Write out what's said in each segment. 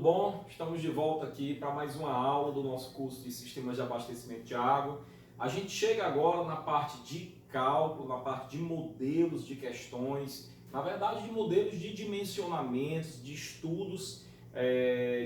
bom? Estamos de volta aqui para mais uma aula do nosso curso de Sistemas de Abastecimento de Água. A gente chega agora na parte de cálculo, na parte de modelos de questões, na verdade de modelos de dimensionamentos, de estudos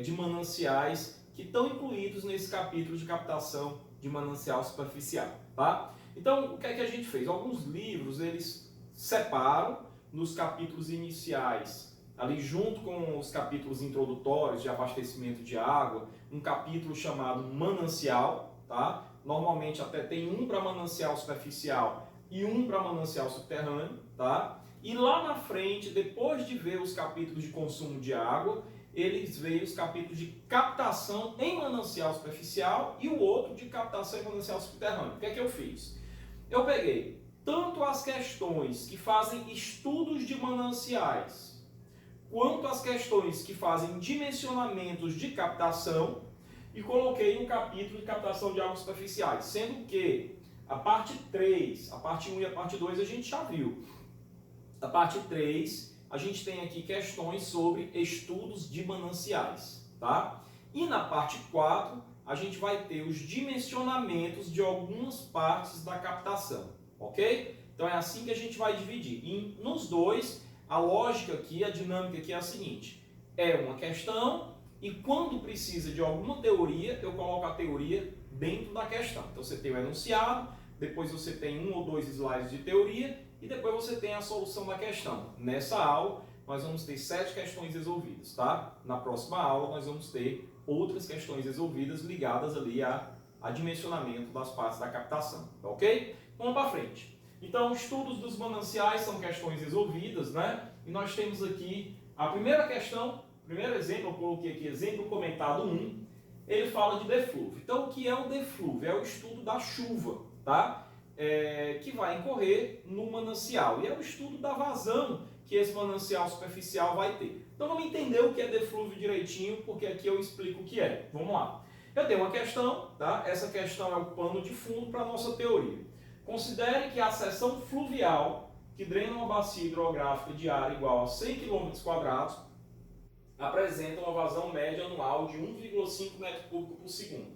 de mananciais que estão incluídos nesse capítulo de captação de manancial superficial, tá? Então, o que é que a gente fez? Alguns livros, eles separam nos capítulos iniciais, ali junto com os capítulos introdutórios de abastecimento de água, um capítulo chamado manancial, tá? Normalmente até tem um para manancial superficial e um para manancial subterrâneo, tá? E lá na frente, depois de ver os capítulos de consumo de água, eles veem os capítulos de captação em manancial superficial e o outro de captação em manancial subterrâneo. O que é que eu fiz? Eu peguei tanto as questões que fazem estudos de mananciais, quanto as questões que fazem dimensionamentos de captação e coloquei um capítulo de captação de águas superficiais, sendo que a parte 3, a parte 1 e a parte 2 a gente já viu. A parte 3, a gente tem aqui questões sobre estudos de mananciais, tá? E na parte 4, a gente vai ter os dimensionamentos de algumas partes da captação, ok? Então é assim que a gente vai dividir. E nos dois, a lógica aqui, a dinâmica aqui é a seguinte: é uma questão e quando precisa de alguma teoria, eu coloco a teoria dentro da questão. Então você tem o enunciado, depois você tem um ou dois slides de teoria e depois você tem a solução da questão. Nessa aula, nós vamos ter 7 questões resolvidas, tá? Na próxima aula, nós vamos ter outras questões resolvidas ligadas ali a dimensionamento das partes da captação, tá ok? Vamos para frente. Então, estudos dos mananciais são questões resolvidas, né? E nós temos aqui a primeira questão, primeiro exemplo, eu coloquei aqui exemplo comentado 1, ele fala de deflúvio. Então, o que é o deflúvio? É o estudo da chuva, tá? Que vai incorrer no manancial. E é o estudo da vazão que esse manancial superficial vai ter. Então, vamos entender o que é deflúvio direitinho, porque aqui eu explico o que é. Vamos lá. Eu tenho uma questão, tá? Essa questão é o pano de fundo para a nossa teoria. Considere que a seção fluvial, que drena uma bacia hidrográfica de área igual a 100 km², apresenta uma vazão média anual de 1,5 m3 por segundo.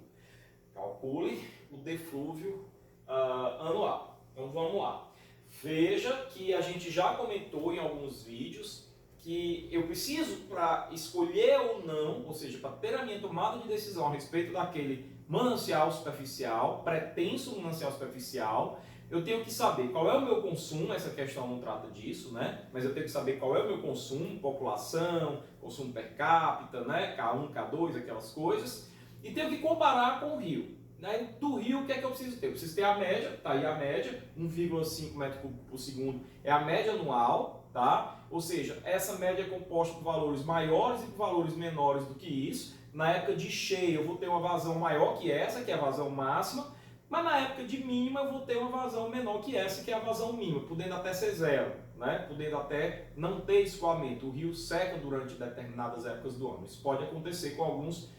Calcule o deflúvio anual. Então vamos lá. Veja que a gente já comentou em alguns vídeos que eu preciso, para escolher ou não, ou seja, para ter a minha tomada de decisão a respeito daquele manancial superficial, pretenso manancial superficial, eu tenho que saber qual é o meu consumo, essa questão não trata disso, né? Mas eu tenho que saber qual é o meu consumo, população, consumo per capita, né? K1, K2, aquelas coisas, e tenho que comparar com o rio. Né? Do rio, o que é que eu preciso ter? Eu preciso ter a média, tá aí a média, 1,5 m3 por segundo é a média anual, tá? Ou seja, essa média é composta por valores maiores e por valores menores do que isso. Na época de cheia eu vou ter uma vazão maior que essa, que é a vazão máxima, mas na época de mínima eu vou ter uma vazão menor que essa, que é a vazão mínima, podendo até ser zero, né? Podendo até não ter escoamento. O rio seca durante determinadas épocas do ano. Isso pode acontecer com alguns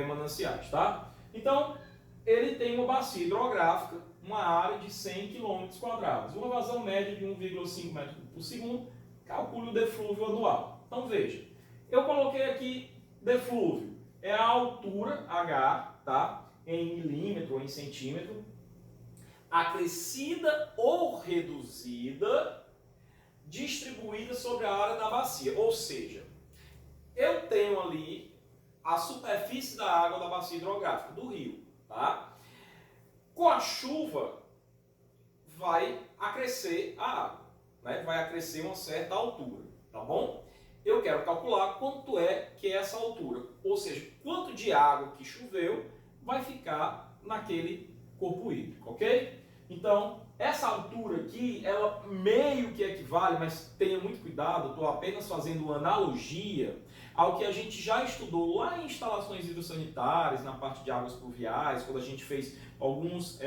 mananciais, tá? Então, ele tem uma bacia hidrográfica, uma área de 100 km², uma vazão média de 1,5 m3 por segundo, calcule o deflúvio anual. Então veja, eu coloquei aqui deflúvio, é a altura H, tá? Em milímetro ou em centímetro, acrescida ou reduzida, distribuída sobre a área da bacia. Ou seja, eu tenho ali a superfície da água da bacia hidrográfica, do rio. Tá? Com a chuva vai acrescer a água, né? Vai acrescer uma certa altura, tá bom? Eu quero calcular quanto é que é essa altura, ou seja, quanto de água que choveu vai ficar naquele corpo hídrico, ok? Então, essa altura aqui, ela meio que equivale, mas tenha muito cuidado, estou apenas fazendo uma analogia ao que a gente já estudou lá em instalações hidrossanitárias, na parte de águas pluviais, quando a gente fez alguns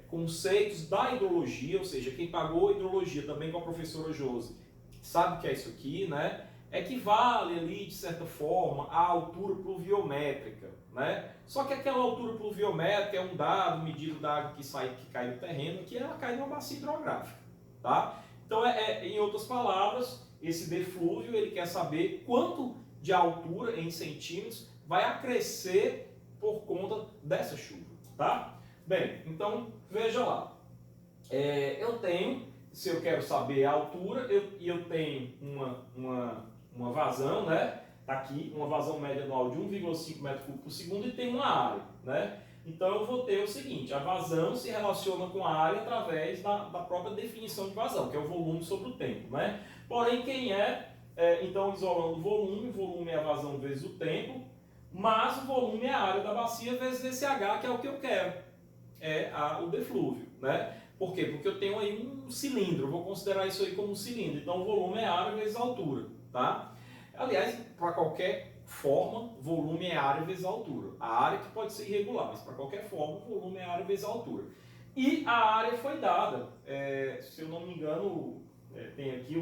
conceitos da hidrologia, ou seja, quem pagou hidrologia também com a professora Josi, sabe o que é isso aqui, né? Equivale ali, de certa forma, à altura pluviométrica, né? Só que aquela altura pluviométrica é um dado medido da água que cai no terreno, que ela cai numa bacia hidrográfica, tá? Então, em outras palavras, esse deflúvio, ele quer saber quanto de altura em centímetros vai acrescer por conta dessa chuva, tá? Bem, então veja lá, eu tenho, se eu quero saber a altura, eu tenho uma vazão, né? Tá aqui, uma vazão média anual de 1,5 metro cúbico por segundo e tem uma área, né? Então eu vou ter o seguinte, a vazão se relaciona com a área através da própria definição de vazão, que é o volume sobre o tempo, né? Porém, então isolando o volume é a vazão vezes o tempo, mas o volume é a área da bacia vezes esse H, que é o que eu quero, o deflúvio, né? Por quê? Porque eu tenho aí um cilindro, eu vou considerar isso aí como um cilindro, então o volume é a área vezes a altura, tá? Aliás, para qualquer forma, volume é área vezes a altura. A área que pode ser irregular, mas para qualquer forma, volume é área vezes a altura. E a área foi dada, se eu não me engano, tem aqui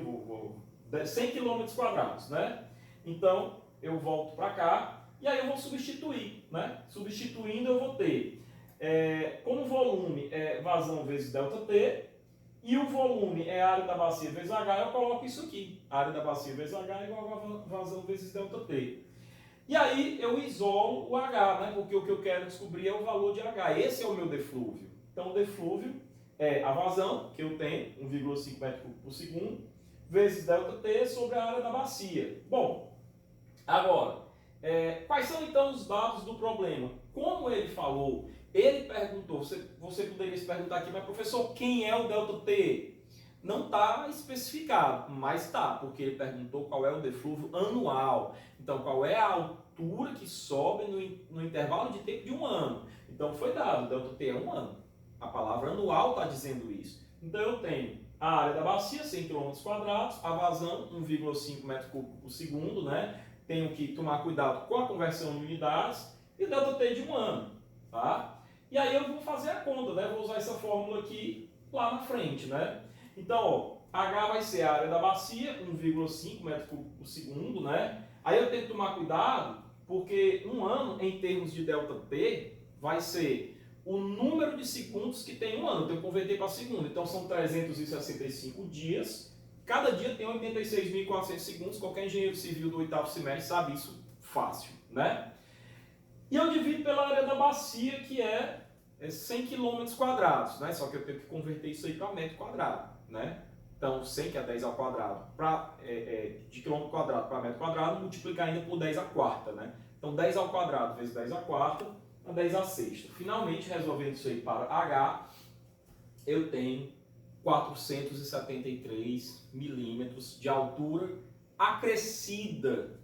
100 km quadrados, né? Então, eu volto para cá e aí eu vou substituir, né? Substituindo eu vou ter, como volume é vazão vezes ΔT, e o volume é a área da bacia vezes H, eu coloco isso aqui. A área da bacia vezes H é igual a vazão vezes ΔT. E aí eu isolo o H, né? Porque o que eu quero descobrir é o valor de H. Esse é o meu deflúvio. Então o deflúvio é a vazão, que eu tenho, 1,5 metro cúbico por segundo, vezes ΔT sobre a área da bacia. Bom, agora, quais são então os dados do problema? Como ele falou, ele perguntou, você poderia se perguntar aqui, mas professor, quem é o ΔT? Não está especificado, mas está, porque ele perguntou qual é o deflúvio anual. Então, qual é a altura que sobe no intervalo de tempo de um ano. Então, foi dado, o ΔT é um ano. A palavra anual está dizendo isso. Então, eu tenho a área da bacia, 100 km quadrados, a vazão, 1,5 metro cúbico por segundo, né? Tenho que tomar cuidado com a conversão em unidades e ΔT de um ano, tá? E aí eu vou fazer a conta, né? Vou usar essa fórmula aqui lá na frente, né? Então, ó, H vai ser a área da bacia, 1,5 metro cúbico por segundo, né? Aí eu tenho que tomar cuidado, porque um ano, em termos de ΔT, vai ser o número de segundos que tem um ano. Eu tenho que converter para segundo. Então, são 365 dias. Cada dia tem 86.400 segundos. Qualquer engenheiro civil do oitavo semestre sabe isso fácil, né? E eu divido pela área da bacia, que é 100 km quadrados, né? Só que eu tenho que converter isso aí para metro quadrado, né? Então, 100, que é 10 ao quadrado, de quilômetro quadrado para metro quadrado, multiplicar ainda por 10 à quarta, né? Então, 10 ao quadrado vezes 10 à quarta, a 10 à sexta. Finalmente, resolvendo isso aí para H, eu tenho 473 milímetros de altura acrescida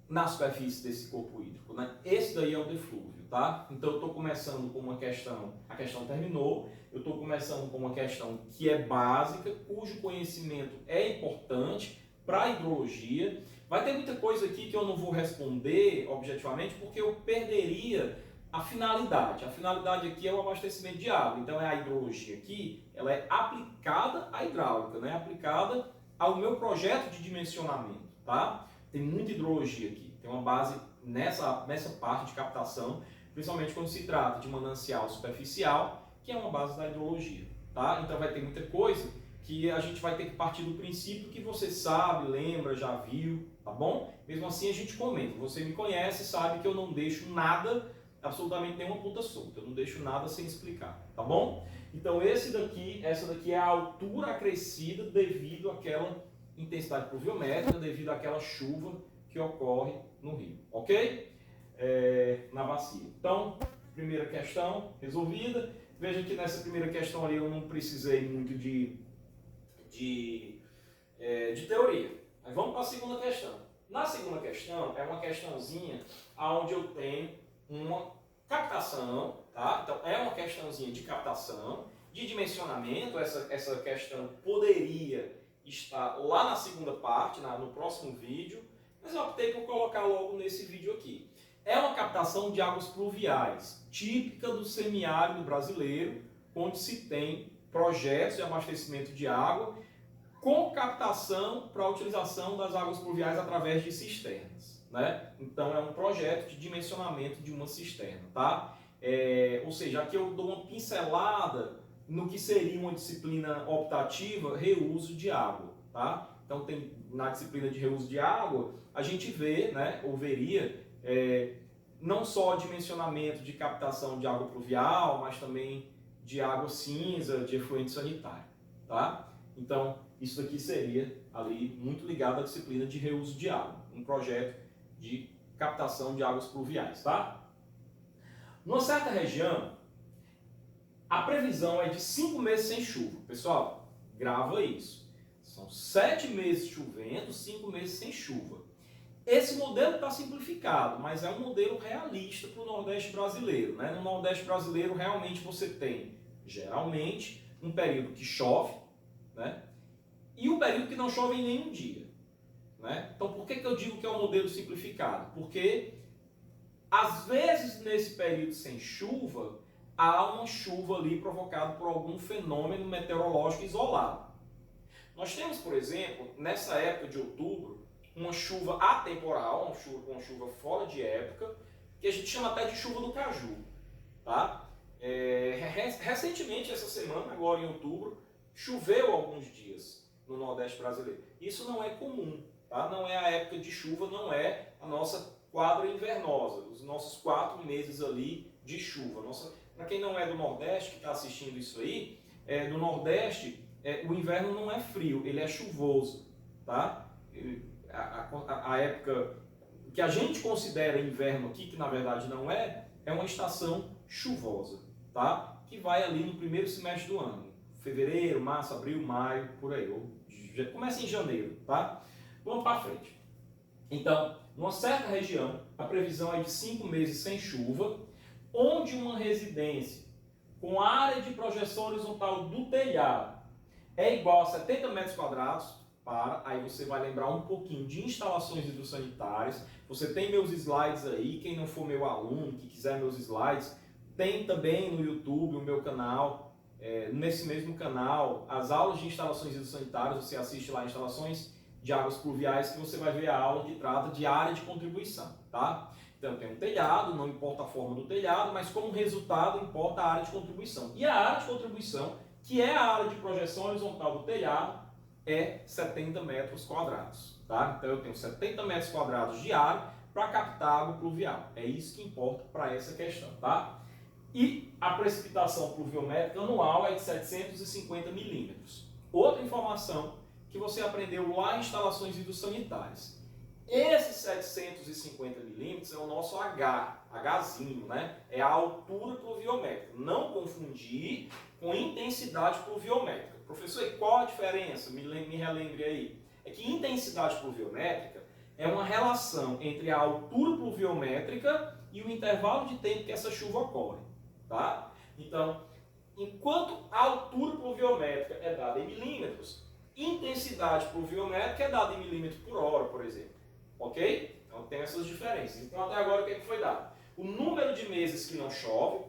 na superfície desse corpo hídrico, né? Esse daí é o deflúvio, tá? Então eu estou começando com uma questão, a questão terminou, eu estou começando com uma questão que é básica, cujo conhecimento é importante para a hidrologia. Vai ter muita coisa aqui que eu não vou responder objetivamente, porque eu perderia a finalidade. A finalidade aqui é o abastecimento de água, então a hidrologia aqui, ela é aplicada à hidráulica, né? Aplicada ao meu projeto de dimensionamento, tá? Tem muita hidrologia aqui, tem uma base nessa parte de captação, principalmente quando se trata de manancial superficial, que é uma base da hidrologia, tá? Então vai ter muita coisa que a gente vai ter que partir do princípio que você sabe, lembra, já viu, tá bom? Mesmo assim a gente comenta, você me conhece, sabe que eu não deixo nada, absolutamente nenhuma ponta solta, eu não deixo nada sem explicar, tá bom? Então essa daqui é a altura acrescida devido àquela intensidade pluviométrica devido àquela chuva que ocorre no rio, ok? Na bacia. Então, primeira questão resolvida. Veja que nessa primeira questão ali eu não precisei muito de teoria. Mas vamos para a segunda questão. Na segunda questão, é uma questãozinha onde eu tenho uma captação, tá? Então, é uma questãozinha de captação, de dimensionamento. Essa questão poderia está lá na segunda parte, no próximo vídeo, mas eu optei por colocar logo nesse vídeo aqui. É uma captação de águas pluviais, típica do semiárido brasileiro, onde se tem projetos de abastecimento de água com captação para a utilização das águas pluviais através de cisternas, né? Então é um projeto de dimensionamento de uma cisterna, tá? Ou seja, aqui eu dou uma pincelada no que seria uma disciplina optativa, reuso de água, tá? Então, na disciplina de reuso de água, a gente vê, né, ou veria, não só dimensionamento de captação de água pluvial, mas também de água cinza, de efluente sanitário, tá? Então, isso aqui seria ali muito ligado à disciplina de reuso de água, um projeto de captação de águas pluviais, tá? Numa certa região, a previsão é de 5 meses sem chuva. Pessoal, grava isso. São 7 meses chovendo, 5 meses sem chuva. Esse modelo está simplificado, mas é um modelo realista para o Nordeste brasileiro, né? No Nordeste brasileiro, realmente você tem, geralmente, um período que chove, né? E um período que não chove em nenhum dia, né? Então, por que eu digo que é um modelo simplificado? Porque, às vezes, nesse período sem chuva, há uma chuva ali provocada por algum fenômeno meteorológico isolado. Nós temos, por exemplo, nessa época de outubro, uma chuva atemporal, uma chuva fora de época, que a gente chama até de chuva do caju. Tá? Recentemente, essa semana, agora em outubro, choveu alguns dias no Nordeste brasileiro. Isso não é comum, tá? Não é a época de chuva, não é a nossa quadra invernosa, os nossos 4 meses ali de chuva. Para quem não é do Nordeste, que está assistindo isso aí, no Nordeste o inverno não é frio, ele é chuvoso. Tá? A época que a gente considera inverno aqui, que na verdade não é uma estação chuvosa, tá? Que vai ali no primeiro semestre do ano, fevereiro, março, abril, maio, por aí, ou começa em janeiro, tá? Vamos para frente. Então, numa certa região, a previsão é de 5 meses sem chuva, onde uma residência com área de projeção horizontal do telhado é igual a 70 metros quadrados, aí você vai lembrar um pouquinho de instalações hidrossanitárias. Você tem meus slides aí, quem não for meu aluno, que quiser meus slides, tem também no YouTube o meu canal, nesse mesmo canal, as aulas de instalações hidrossanitárias, você assiste lá instalações de águas pluviais, que você vai ver a aula que trata de área de contribuição, tá? Então tem um telhado, não importa a forma do telhado, mas como resultado importa a área de contribuição. E a área de contribuição, que é a área de projeção horizontal do telhado, é 70 metros quadrados. Tá? Então eu tenho 70 metros quadrados de área para captar água pluvial. É isso que importa para essa questão. Tá? E a precipitação pluviométrica anual é de 750 milímetros. Outra informação que você aprendeu lá em instalações hidrossanitárias. Esse 750 milímetros é o nosso Hzinho, né? É a altura pluviométrica. Não confundir com intensidade pluviométrica. Professor, e qual a diferença? Me relembre aí. É que intensidade pluviométrica é uma relação entre a altura pluviométrica e o intervalo de tempo que essa chuva ocorre. Tá? Então, enquanto a altura pluviométrica é dada em milímetros, intensidade pluviométrica é dada em milímetros por hora, por exemplo. Ok? Então tem essas diferenças. Então até agora o que foi dado? O número de meses que não chove,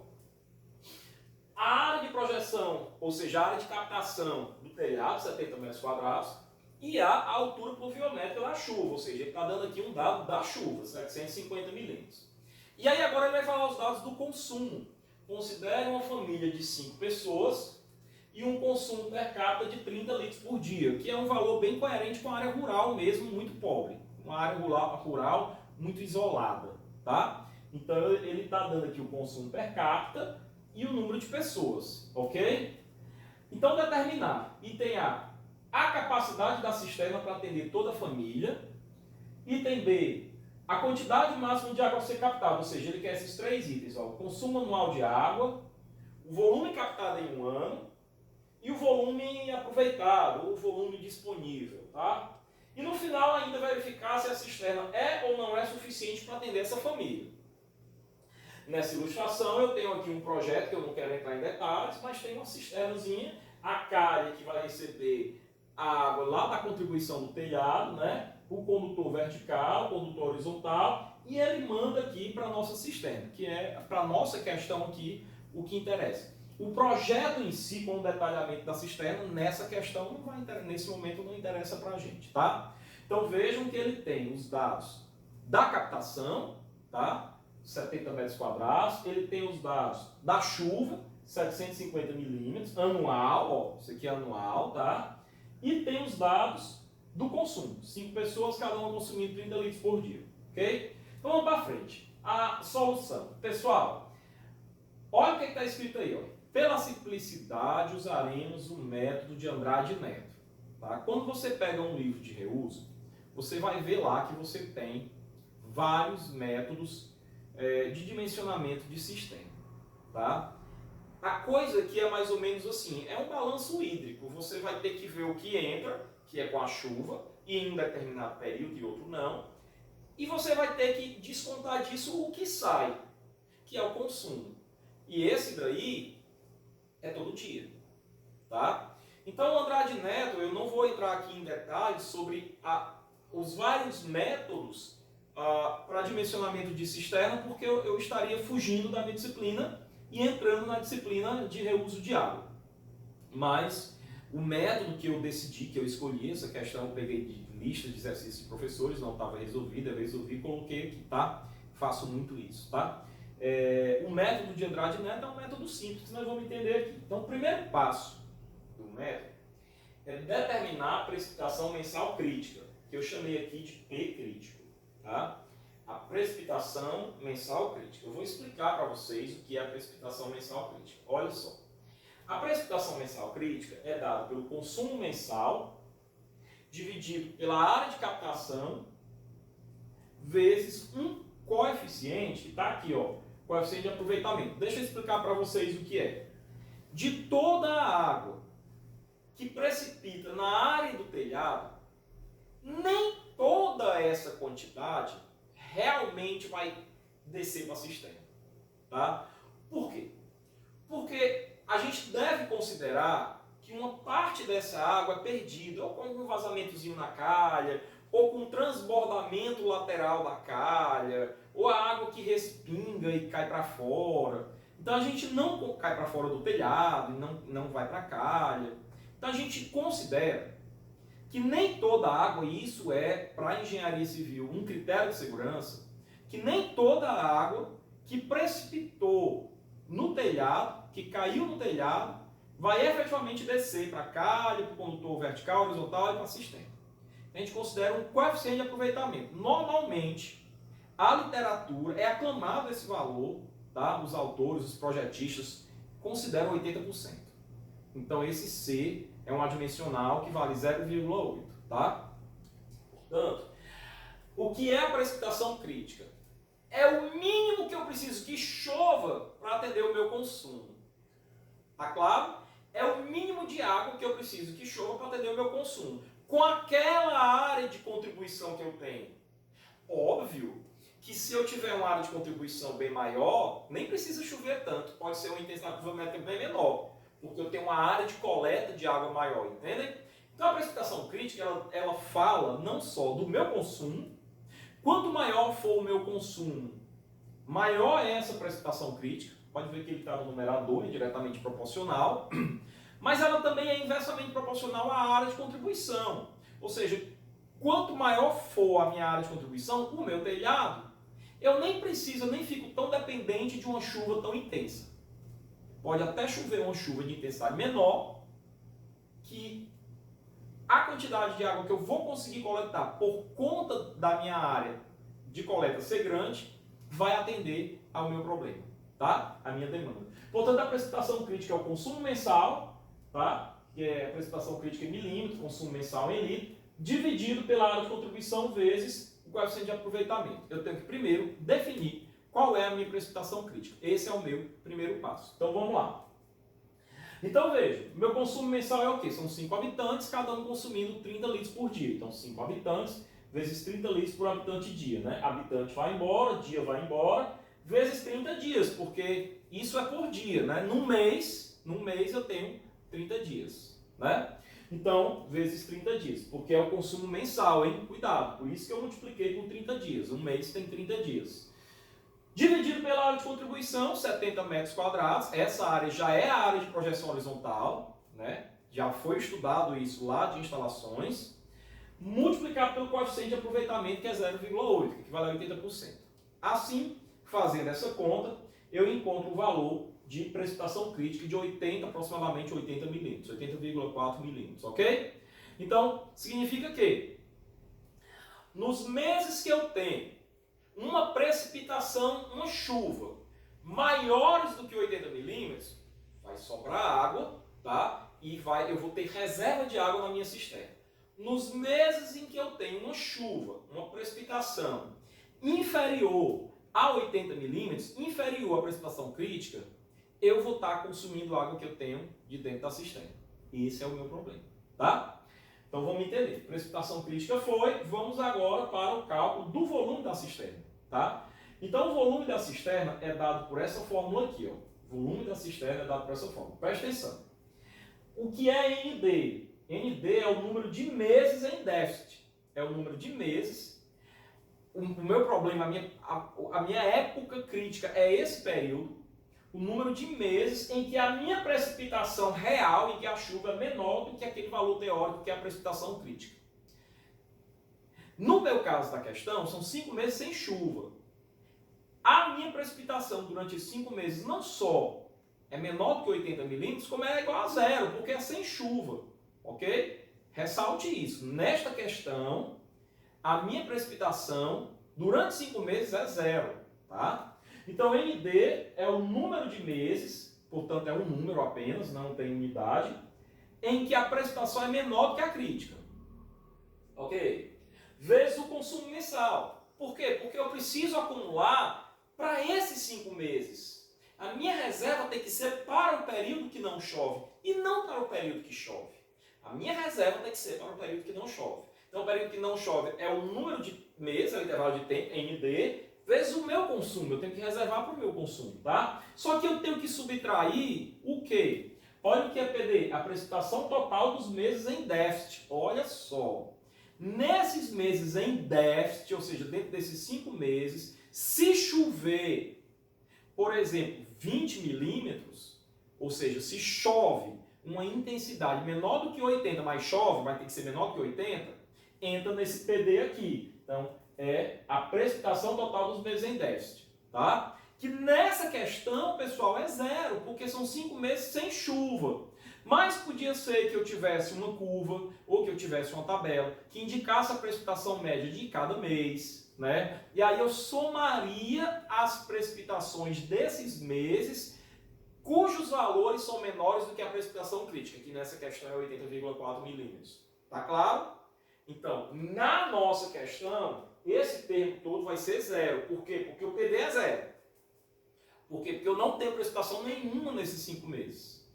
a área de projeção, ou seja, a área de captação do telhado, 70 metros quadrados, e a altura pluviométrica da chuva, ou seja, ele está dando aqui um dado da chuva, 750 milímetros. E aí agora ele vai falar os dados do consumo. Considere uma família de 5 pessoas e um consumo per capita de 30 litros por dia, que é um valor bem coerente com a área rural mesmo, muito pobre. Uma área rural muito isolada, tá? Então ele está dando aqui o consumo per capita e o número de pessoas, ok? Então determinar, item A capacidade da cisterna para atender toda a família, item B, a quantidade máxima de água a ser captada, ou seja, ele quer esses 3 itens, ó, o consumo anual de água, o volume captado em um ano e o volume aproveitado, ou o volume disponível, tá? E no final ainda verificar se a cisterna é ou não é suficiente para atender essa família. Nessa ilustração eu tenho aqui um projeto que eu não quero entrar em detalhes, mas tem uma cisternazinha, a calha que vai receber a água lá da contribuição do telhado, né? O condutor vertical, o condutor horizontal, e ele manda aqui para a nossa cisterna, que é para a nossa questão aqui o que interessa. O projeto em si, com o detalhamento da cisterna, nessa questão, não vai, nesse momento não interessa para a gente, tá? Então vejam que ele tem os dados da captação, tá? 70 metros quadrados, ele tem os dados da chuva, 750 milímetros, anual, ó, isso aqui é anual, tá? E tem os dados do consumo, 5 pessoas, cada uma consumindo 30 litros por dia, ok? Então vamos para frente. a solução. Pessoal, olha o que está escrito aí. Ó. Pela simplicidade, usaremos o método de Andrade Neto. Tá? Quando você pega um livro de reuso, você vai ver lá que você tem vários métodos de dimensionamento de sistema. Tá? A coisa aqui é mais ou menos assim, é um balanço hídrico. Você vai ter que ver o que entra, que é com a chuva, e em um determinado período e outro não. E você vai ter que descontar disso o que sai, que é o consumo. E esse daí é todo dia. Tá? Então, o Andrade Neto, eu não vou entrar aqui em detalhes sobre os vários métodos para dimensionamento de cisterna, porque eu estaria fugindo da minha disciplina e entrando na disciplina de reuso de água. Mas o método que eu decidi, que eu escolhi, essa questão eu peguei de lista de exercícios de professores, não estava resolvida, eu resolvi e coloquei aqui, tá? Faço muito isso, tá? O método de Andrade Neto é um método simples, que nós vamos entender aqui. Então, o primeiro passo do método é determinar a precipitação mensal crítica, que eu chamei aqui de P crítico, tá? A precipitação mensal crítica. Eu vou explicar para vocês o que é a precipitação mensal crítica. Olha só. A precipitação mensal crítica é dada pelo consumo mensal dividido pela área de captação vezes um coeficiente, que está aqui, ó, coeficiente de aproveitamento. Deixa eu explicar para vocês o que é. De toda a água que precipita na área do telhado, nem toda essa quantidade realmente vai descer para a cisterna. Tá? Por quê? Porque a gente deve considerar que uma parte dessa água é perdida, ou com um vazamentozinho na calha, ou com um transbordamento lateral da calha, ou a água que respinga e cai para fora. Então a gente não cai para fora do telhado, não vai para a calha. Então a gente considera que nem toda água, e isso é para a engenharia civil um critério de segurança, que nem toda água que precipitou no telhado, que caiu no telhado, vai efetivamente descer para a calha, para o condutor vertical, horizontal e para a cisterna. A gente considera um coeficiente de aproveitamento. Normalmente, a literatura é aclamado esse valor, tá? Os autores, os projetistas consideram 80%. Então esse C é um adimensional que vale 0,8, tá? Portanto, o que é a precipitação crítica? É o mínimo que eu preciso que chova para atender o meu consumo. Tá claro? É o mínimo de água que eu preciso que chova para atender o meu consumo. Com aquela área de contribuição que eu tenho. Óbvio que se eu tiver uma área de contribuição bem maior, nem precisa chover tanto. Pode ser uma intensidade pluviométrica bem menor. Porque eu tenho uma área de coleta de água maior, entendem? Então a precipitação crítica, ela fala não só do meu consumo, quanto maior for o meu consumo, maior é essa precipitação crítica, pode ver que ele está no numerador, é diretamente proporcional, mas ela também é inversamente proporcional à área de contribuição, ou seja, quanto maior for a minha área de contribuição, o meu telhado, eu nem preciso, eu nem fico tão dependente de uma chuva tão intensa. Pode até chover uma chuva de intensidade menor, que a quantidade de água que eu vou conseguir coletar por conta da minha área de coleta ser grande, vai atender ao meu problema, tá? A minha demanda. Portanto, a precipitação crítica é o consumo mensal, tá? Que é a precipitação crítica em milímetro, consumo mensal em litro, dividido pela área de contribuição vezes o coeficiente de aproveitamento. Eu tenho que primeiro definir qual é a minha precipitação crítica. Esse é o meu primeiro passo. Então vamos lá. Então veja, meu consumo mensal é o quê? São 5 habitantes, cada um consumindo 30 litros por dia. Então 5 habitantes vezes 30 litros por habitante dia, né? Habitante vai embora, dia vai embora, vezes 30 dias, porque isso é por dia, né? Num mês eu tenho 30 dias, né? Então, vezes 30 dias, porque é o consumo mensal, hein? Cuidado, por isso que eu multipliquei por 30 dias. Um mês tem 30 dias. Dividido pela área de contribuição, 70 metros quadrados. Essa área já é a área de projeção horizontal, né? Já foi estudado isso lá de instalações. Multiplicado pelo coeficiente de aproveitamento, que é 0,8, que equivale a 80%. Assim, fazendo essa conta, eu encontro o valor de precipitação crítica de aproximadamente 80 milímetros, 80,4 milímetros, ok? Então, significa que nos meses que eu tenho uma precipitação, uma chuva, maiores do que 80 milímetros, vai sobrar água, tá? E eu vou ter reserva de água na minha cisterna. Nos meses em que eu tenho uma chuva, uma precipitação inferior a 80 milímetros, inferior à precipitação crítica, eu vou estar consumindo a água que eu tenho de dentro da cisterna. Esse é o meu problema, tá? Então vamos entender. Precipitação crítica foi, vamos agora para o cálculo do volume da cisterna, tá? Então o volume da cisterna é dado por essa fórmula aqui, ó. O volume da cisterna é dado por essa fórmula. Presta atenção. O que é ND? ND é o número de meses em déficit. É o número de meses. O meu problema, a minha época crítica é esse período. O número de meses em que a minha precipitação real, em que a chuva é menor do que aquele valor teórico que é a precipitação crítica. No meu caso da questão, são 5 meses sem chuva. A minha precipitação durante esses 5 meses não só é menor do que 80 milímetros, como é igual a zero, porque é sem chuva. Ok? Ressalte isso. Nesta questão, a minha precipitação durante 5 meses é zero. Tá? Então, ND é o número de meses, portanto é um número apenas, não tem unidade, em que a precipitação é menor do que a crítica. Ok? Vezes o consumo mensal. Por quê? Porque eu preciso acumular para esses 5 meses. A minha reserva tem que ser para o período que não chove e não para o período que chove. A minha reserva tem que ser para o período que não chove. Então, o período que não chove é o número de meses, é o intervalo de tempo, ND, vezes o meu consumo. Eu tenho que reservar para o meu consumo, tá? Só que eu tenho que subtrair o quê? Olha o que é PD, a precipitação total dos meses em déficit. Olha só. Nesses meses em déficit, ou seja, dentro desses 5 meses, se chover, por exemplo, 20 milímetros, ou seja, se chove uma intensidade menor do que 80, mas chove, vai ter que ser menor do que 80, entra nesse PD aqui. Então, é a precipitação total dos meses em déficit, tá? Que nessa questão, pessoal, é zero, porque são 5 meses sem chuva. Mas podia ser que eu tivesse uma curva ou que eu tivesse uma tabela que indicasse a precipitação média de cada mês, né? E aí eu somaria as precipitações desses meses cujos valores são menores do que a precipitação crítica, que nessa questão é 80,4 milímetros. Tá claro? Então, na nossa questão, esse termo todo vai ser zero. Por quê? Porque o PD é zero. Por quê? Porque eu não tenho precipitação nenhuma nesses 5 meses.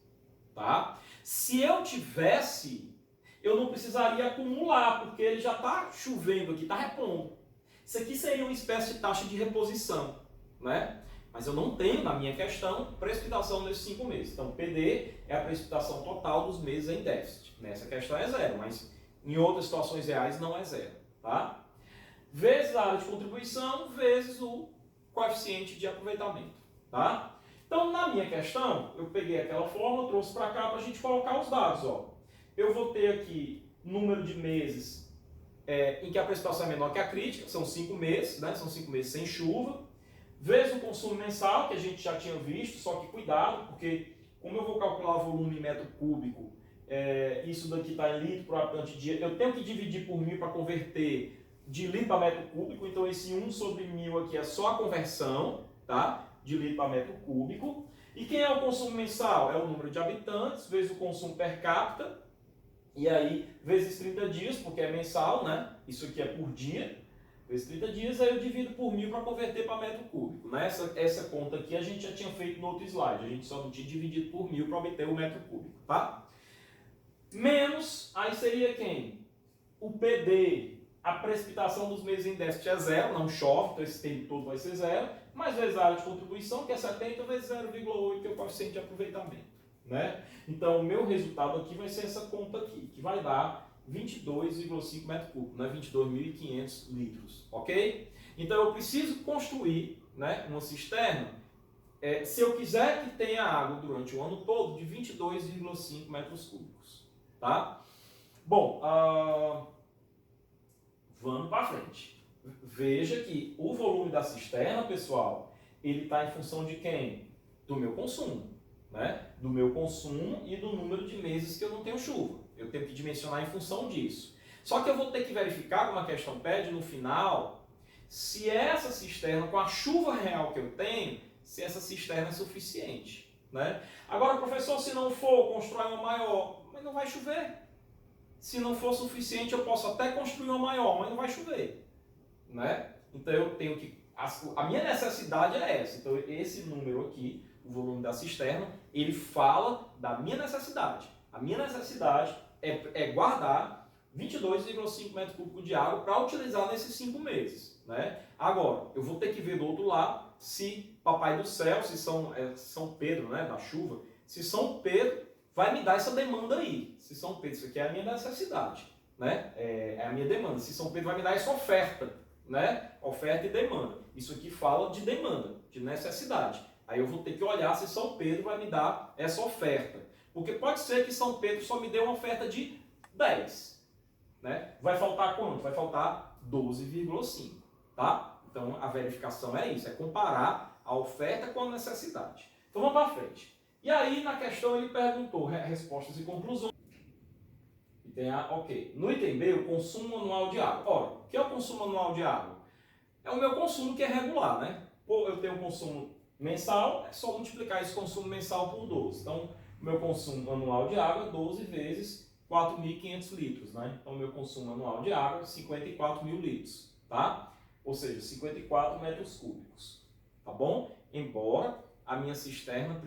Tá? Se eu tivesse, eu não precisaria acumular, porque ele já está chovendo aqui, está repondo. Isso aqui seria uma espécie de taxa de reposição, né? Mas eu não tenho, na minha questão, precipitação nesses 5 meses. Então, PD é a precipitação total dos meses em déficit. Nessa questão é zero, mas em outras situações reais não é zero. Tá? Vezes a área de contribuição, vezes o coeficiente de aproveitamento. Tá? Então, na minha questão, eu peguei aquela fórmula, trouxe para cá para a gente colocar os dados. Ó. Eu vou ter aqui número de meses em que a precipitação é menor que a crítica, são 5 meses, né? São 5 meses sem chuva, vezes o consumo mensal, que a gente já tinha visto, só que cuidado, porque como eu vou calcular o volume em metro cúbico, isso daqui está em litro por habitante dia, eu tenho que dividir por 1000 para converter de litro para metro cúbico, então esse 1 sobre 1000 aqui é só a conversão, tá? De litro para metro cúbico. E quem é o consumo mensal? É o número de habitantes, vezes o consumo per capita, e aí vezes 30 dias, porque é mensal, né? Isso aqui é por dia, vezes 30 dias, aí eu divido por 1000 para converter para metro cúbico. Né? Essa conta aqui a gente já tinha feito no outro slide, a gente só não tinha dividido por 1000 para obter o metro cúbico, tá? Menos, aí seria quem? O PD, a precipitação dos meses em déficit é zero, não chove, então esse tempo todo vai ser zero, mas vezes a área de contribuição, que é 70, vezes 0,8, que é o coeficiente de aproveitamento. Né? Então, o meu resultado aqui vai ser essa conta aqui, que vai dar 22,5 metros cúbicos, né? 22.500 litros, ok? Então, eu preciso construir, né, uma cisterna, se eu quiser que tenha água durante o ano todo, de 22,5 metros cúbicos. Tá? Bom, vamos para frente. Veja que o volume da cisterna, pessoal, ele está em função de quem? Do meu consumo. Né? Do meu consumo e do número de meses que eu não tenho chuva. Eu tenho que dimensionar em função disso. Só que eu vou ter que verificar, como a questão pede, no final, se essa cisterna, com a chuva real que eu tenho, se essa cisterna é suficiente, né? Agora, professor, se não for, constrói uma maior, mas não vai chover. Se não for suficiente, eu posso até construir uma maior, mas não vai chover, né? Então eu tenho que... A minha necessidade é essa. Então esse número aqui, o volume da cisterna, ele fala da minha necessidade. A minha necessidade é guardar 22,5 metros cúbicos de água para utilizar nesses 5 meses, né? Agora, eu vou ter que ver do outro lado se Papai do Céu, se São Pedro, né, da chuva, se São Pedro vai me dar essa demanda aí. Se São Pedro, isso aqui é a minha necessidade, né? É a minha demanda. Se São Pedro vai me dar essa oferta, né? Oferta e demanda. Isso aqui fala de demanda, de necessidade. Aí eu vou ter que olhar se São Pedro vai me dar essa oferta. Porque pode ser que São Pedro só me dê uma oferta de 10. Né? Vai faltar quanto? Vai faltar 12,5. Tá? Então a verificação é isso, é comparar a oferta com a necessidade. Então vamos para frente. E aí na questão ele perguntou respostas e conclusões. E tem ok. No item B, o consumo anual de água. Ora, o que é o consumo anual de água? É o meu consumo que é regular, né? Pô, eu tenho um consumo mensal, é só multiplicar esse consumo mensal por 12. Então, o meu consumo anual de água é 12 vezes 4.500 litros, né? Então, o meu consumo anual de água é 54.000 litros, tá? Ou seja, 54 metros cúbicos, tá bom? Embora a minha cisterna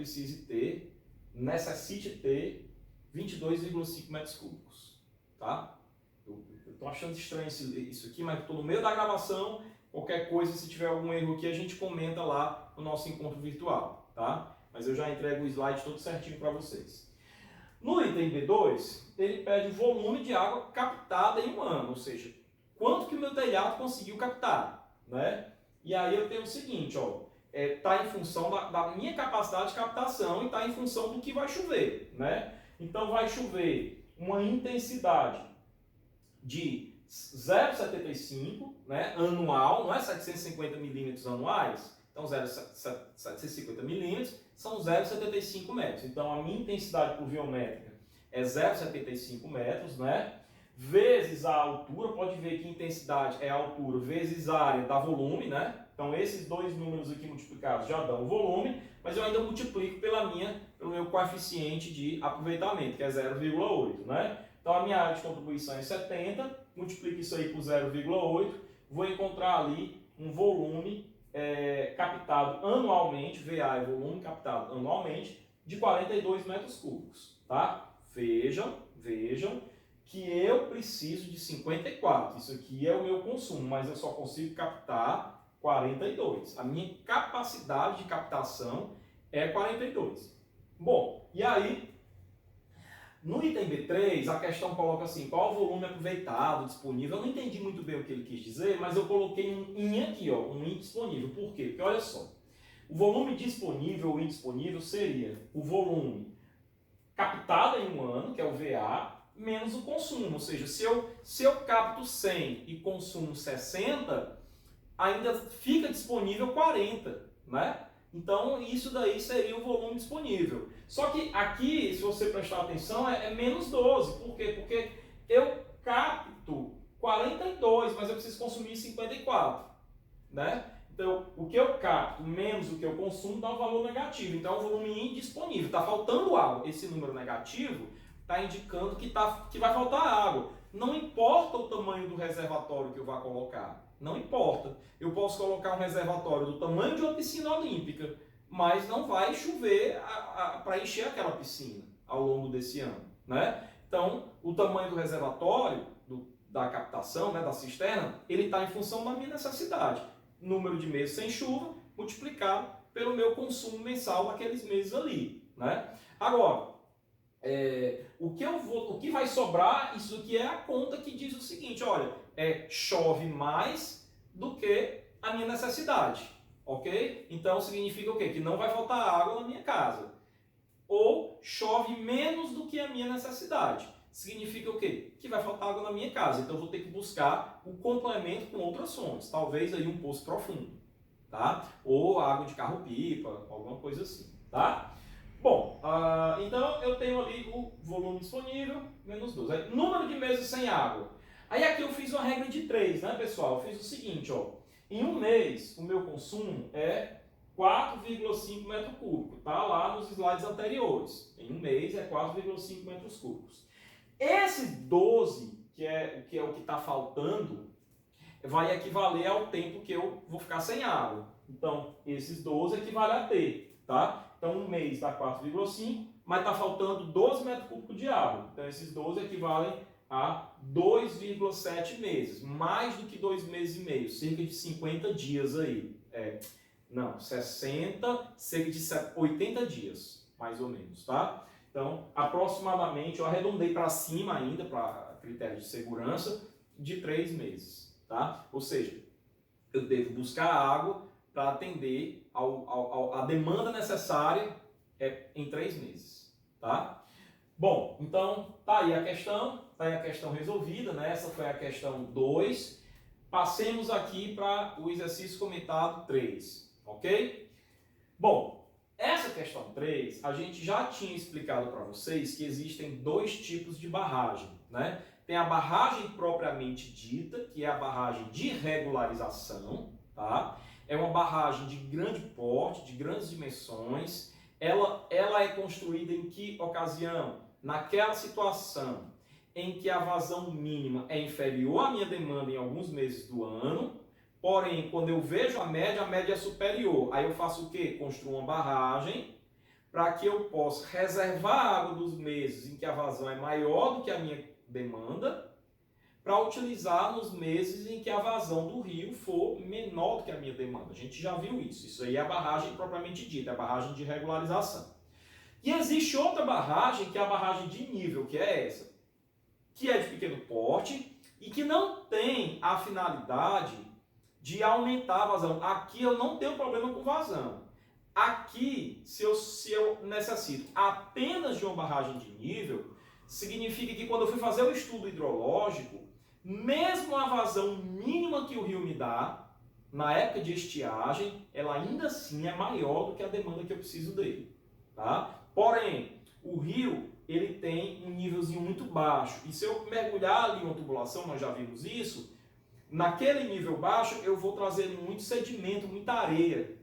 necessite ter 22,5 metros cúbicos, tá? Eu tô achando estranho isso aqui, mas estou no meio da gravação. Qualquer coisa, se tiver algum erro aqui, a gente comenta lá no nosso encontro virtual, tá? Mas eu já entrego o slide todo certinho para vocês. No item B2, ele pede o volume de água captada em um ano, ou seja, quanto que o meu telhado conseguiu captar, né? E aí eu tenho o seguinte, ó, tá em função da minha capacidade de captação e tá em função do que vai chover, né? Então vai chover uma intensidade de 0,75, né, anual, não é 750 milímetros anuais, então 750 milímetros são 0,75 metros. Então a minha intensidade pluviométrica é 0,75 metros, né, vezes a altura, pode ver que intensidade é a altura vezes a área dá volume, né, então esses dois números aqui multiplicados já dão volume, mas eu ainda multiplico pelo meu coeficiente de aproveitamento, que é 0,8, né. Então a minha área de contribuição é 70, multiplico isso aí por 0,8, vou encontrar ali um volume captado anualmente, VA é volume captado anualmente, de 42 metros cúbicos. Tá? Vejam que eu preciso de 54, isso aqui é o meu consumo, mas eu só consigo captar 42. A minha capacidade de captação é 42. Bom, e aí... No item B3, a questão coloca assim, qual o volume aproveitado, disponível. Eu não entendi muito bem o que ele quis dizer, mas eu coloquei um IN aqui, ó, um IN disponível. Por quê? Porque olha só, o volume disponível ou indisponível seria o volume captado em um ano, que é o VA, menos o consumo. Ou seja, se eu capto 100 e consumo 60, ainda fica disponível 40, né? Então, isso daí seria o volume disponível. Só que aqui, se você prestar atenção, é menos 12. Por quê? Porque eu capto 42, mas eu preciso consumir 54. Né? Então, o que eu capto menos o que eu consumo dá um valor negativo. Então, é um volume indisponível. Está faltando água. Esse número negativo está indicando que vai faltar água. Não importa o tamanho do reservatório que eu vá colocar. Não importa. Eu posso colocar um reservatório do tamanho de uma piscina olímpica, mas não vai chover para encher aquela piscina ao longo desse ano, né? Então, o tamanho do reservatório, da captação, né, da cisterna, ele está em função da minha necessidade. Número de meses sem chuva multiplicado pelo meu consumo mensal naqueles meses ali, né? Agora, o que vai sobrar, isso aqui é a conta que diz o seguinte, olha, chove mais do que a minha necessidade, ok? Então significa o quê? Que não vai faltar água na minha casa. Ou chove menos do que a minha necessidade. Significa o quê? Que vai faltar água na minha casa. Então eu vou ter que buscar o complemento com outras fontes. Talvez aí um poço profundo, tá? Ou água de carro-pipa, alguma coisa assim, tá? Bom, então eu tenho ali o volume disponível, menos 12. Aí, número de meses sem água. Aí aqui eu fiz uma regra de 3, né, pessoal? Eu fiz o seguinte, ó. Em um mês, o meu consumo é 4,5 metros cúbicos. Está lá nos slides anteriores. Em um mês é 4,5 metros cúbicos. Esse 12, que é o que está faltando, vai equivaler ao tempo que eu vou ficar sem água. Então, esses 12 equivale a T, tá? Então, um mês dá 4,5, mas está faltando 12 metros cúbicos de água. Então, esses 12 equivalem a 2,7 meses. Mais do que 2 meses e meio, cerca de 50 dias aí. Não, 60, cerca de 80 dias, mais ou menos, tá? Então, aproximadamente, eu arredondei para cima ainda, para critério de segurança, de 3 meses. Tá? Ou seja, eu devo buscar água para atender a demanda necessária em 3 meses. Tá? Bom, então tá aí a questão resolvida, né? Essa foi a questão 2. Passemos aqui para o exercício comentado 3, ok? Bom, essa questão 3, a gente já tinha explicado para vocês que existem 2 tipos de barragem, né? Tem a barragem propriamente dita, que é a barragem de regularização, tá? É uma barragem de grande porte, de grandes dimensões. Ela é construída em que ocasião? Naquela situação em que a vazão mínima é inferior à minha demanda em alguns meses do ano, porém, quando eu vejo a média é superior. Aí eu faço o quê? Construo uma barragem para que eu possa reservar a água dos meses em que a vazão é maior do que a minha demanda, para utilizar nos meses em que a vazão do rio for menor do que a minha demanda. A gente já viu isso. Isso aí é a barragem propriamente dita, é a barragem de regularização. E existe outra barragem, que é a barragem de nível, que é essa, que é de pequeno porte e que não tem a finalidade de aumentar a vazão. Aqui eu não tenho problema com vazão. Aqui, se eu necessito apenas de uma barragem de nível, significa que quando eu fui fazer o estudo hidrológico, mesmo a vazão mínima que o rio me dá, na época de estiagem, ela ainda assim é maior do que a demanda que eu preciso dele. Tá? Porém, o rio ele tem um nívelzinho muito baixo. E se eu mergulhar ali em uma tubulação, nós já vimos isso, naquele nível baixo eu vou trazer muito sedimento, muita areia,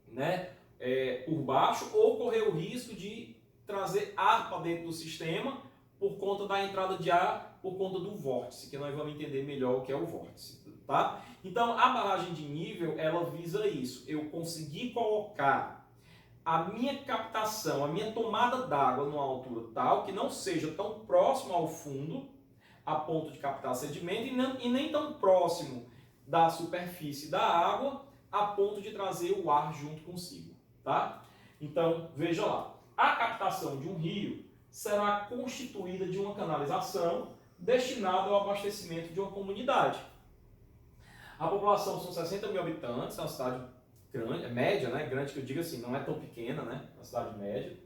né? Por baixo, ou correr o risco de trazer ar para dentro do sistema por conta da entrada de ar, por conta do vórtice, que nós vamos entender melhor o que é o vórtice, tá? Então, a barragem de nível, ela visa isso, eu conseguir colocar a minha captação, a minha tomada d'água numa altura tal que não seja tão próximo ao fundo, a ponto de captar sedimento, e nem tão próximo da superfície da água, a ponto de trazer o ar junto consigo, tá? Então, veja lá, a captação de um rio será constituída de uma canalização destinada ao abastecimento de uma comunidade. A população são 60 mil habitantes, é uma cidade grande, média, né? Grande que eu digo assim, não é tão pequena, né? Uma cidade média.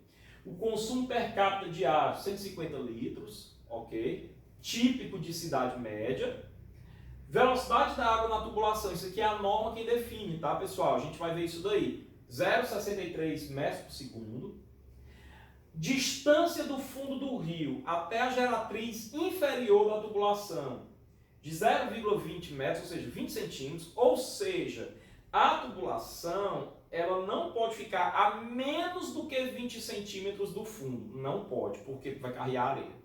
O consumo per capita diário, 150 litros, ok? Típico de cidade média. Velocidade da água na tubulação, isso aqui é a norma que define, tá, pessoal? A gente vai ver isso daí. 0,63 metros por segundo. Distância do fundo do rio até a geratriz inferior da tubulação, de 0,20 metros, ou seja, 20 centímetros, ou seja, a tubulação ela não pode ficar a menos do que 20 centímetros do fundo. Não pode, porque vai carregar areia.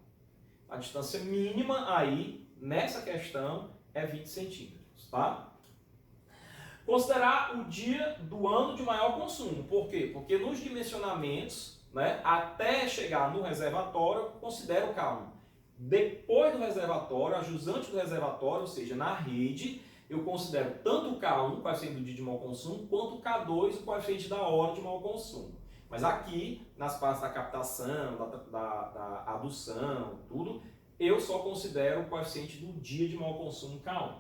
A distância mínima aí, nessa questão, é 20 centímetros, tá? Considerar o dia do ano de maior consumo. Por quê? Porque nos dimensionamentos, né, até chegar no reservatório, eu considero o K1. Depois do reservatório, a jusante do reservatório, ou seja, na rede, eu considero tanto o K1, o coeficiente do dia de maior consumo, quanto o K2, o coeficiente da hora de maior consumo. Mas aqui, nas partes da captação, da adução, tudo, eu só considero o coeficiente do dia de maior consumo K1.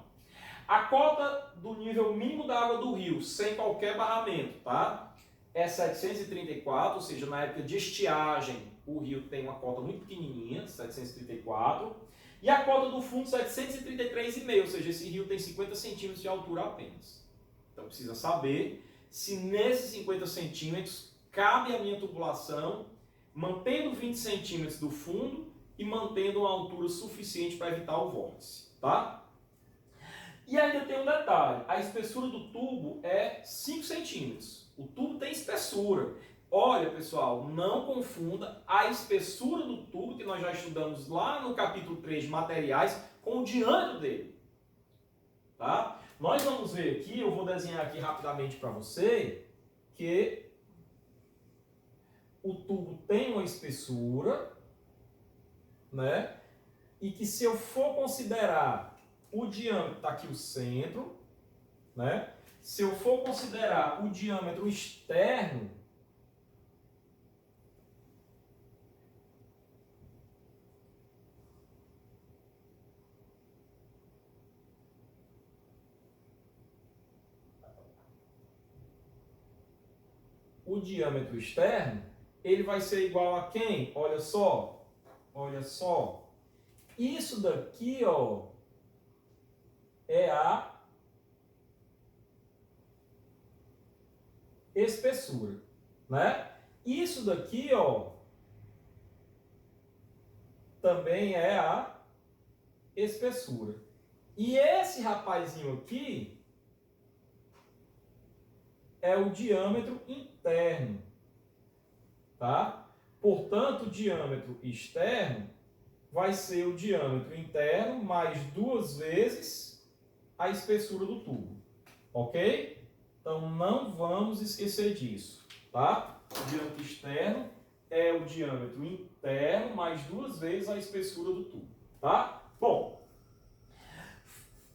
A cota do nível mínimo da água do rio, sem qualquer barramento, tá? É 734, ou seja, na época de estiagem, o rio tem uma cota muito pequenininha, 734. E a cota do fundo, 733,5, ou seja, esse rio tem 50 centímetros de altura apenas. Então precisa saber se nesses 50 centímetros cabe a minha tubulação, mantendo 20 centímetros do fundo e mantendo uma altura suficiente para evitar o vórtice, tá? E ainda tem um detalhe, a espessura do tubo é 5 centímetros. O tubo tem espessura. Olha, pessoal, não confunda a espessura do tubo, que nós já estudamos lá no capítulo 3 de materiais, com o diâmetro dele. Tá? Nós vamos ver aqui, eu vou desenhar aqui rapidamente para você, que o tubo tem uma espessura, né? E que se eu for considerar o diâmetro, está aqui o centro, né? Se eu for considerar o diâmetro externo, ele vai ser igual a quem? Olha só, olha só. Isso daqui, ó, é a espessura, né? Isso daqui, ó, também é a espessura. E esse rapazinho aqui é o diâmetro interno, tá? Portanto, o diâmetro externo vai ser o diâmetro interno mais 2 vezes a espessura do tubo, ok? Então, não vamos esquecer disso, tá? O diâmetro externo é o diâmetro interno mais 2 vezes a espessura do tubo, tá? Bom,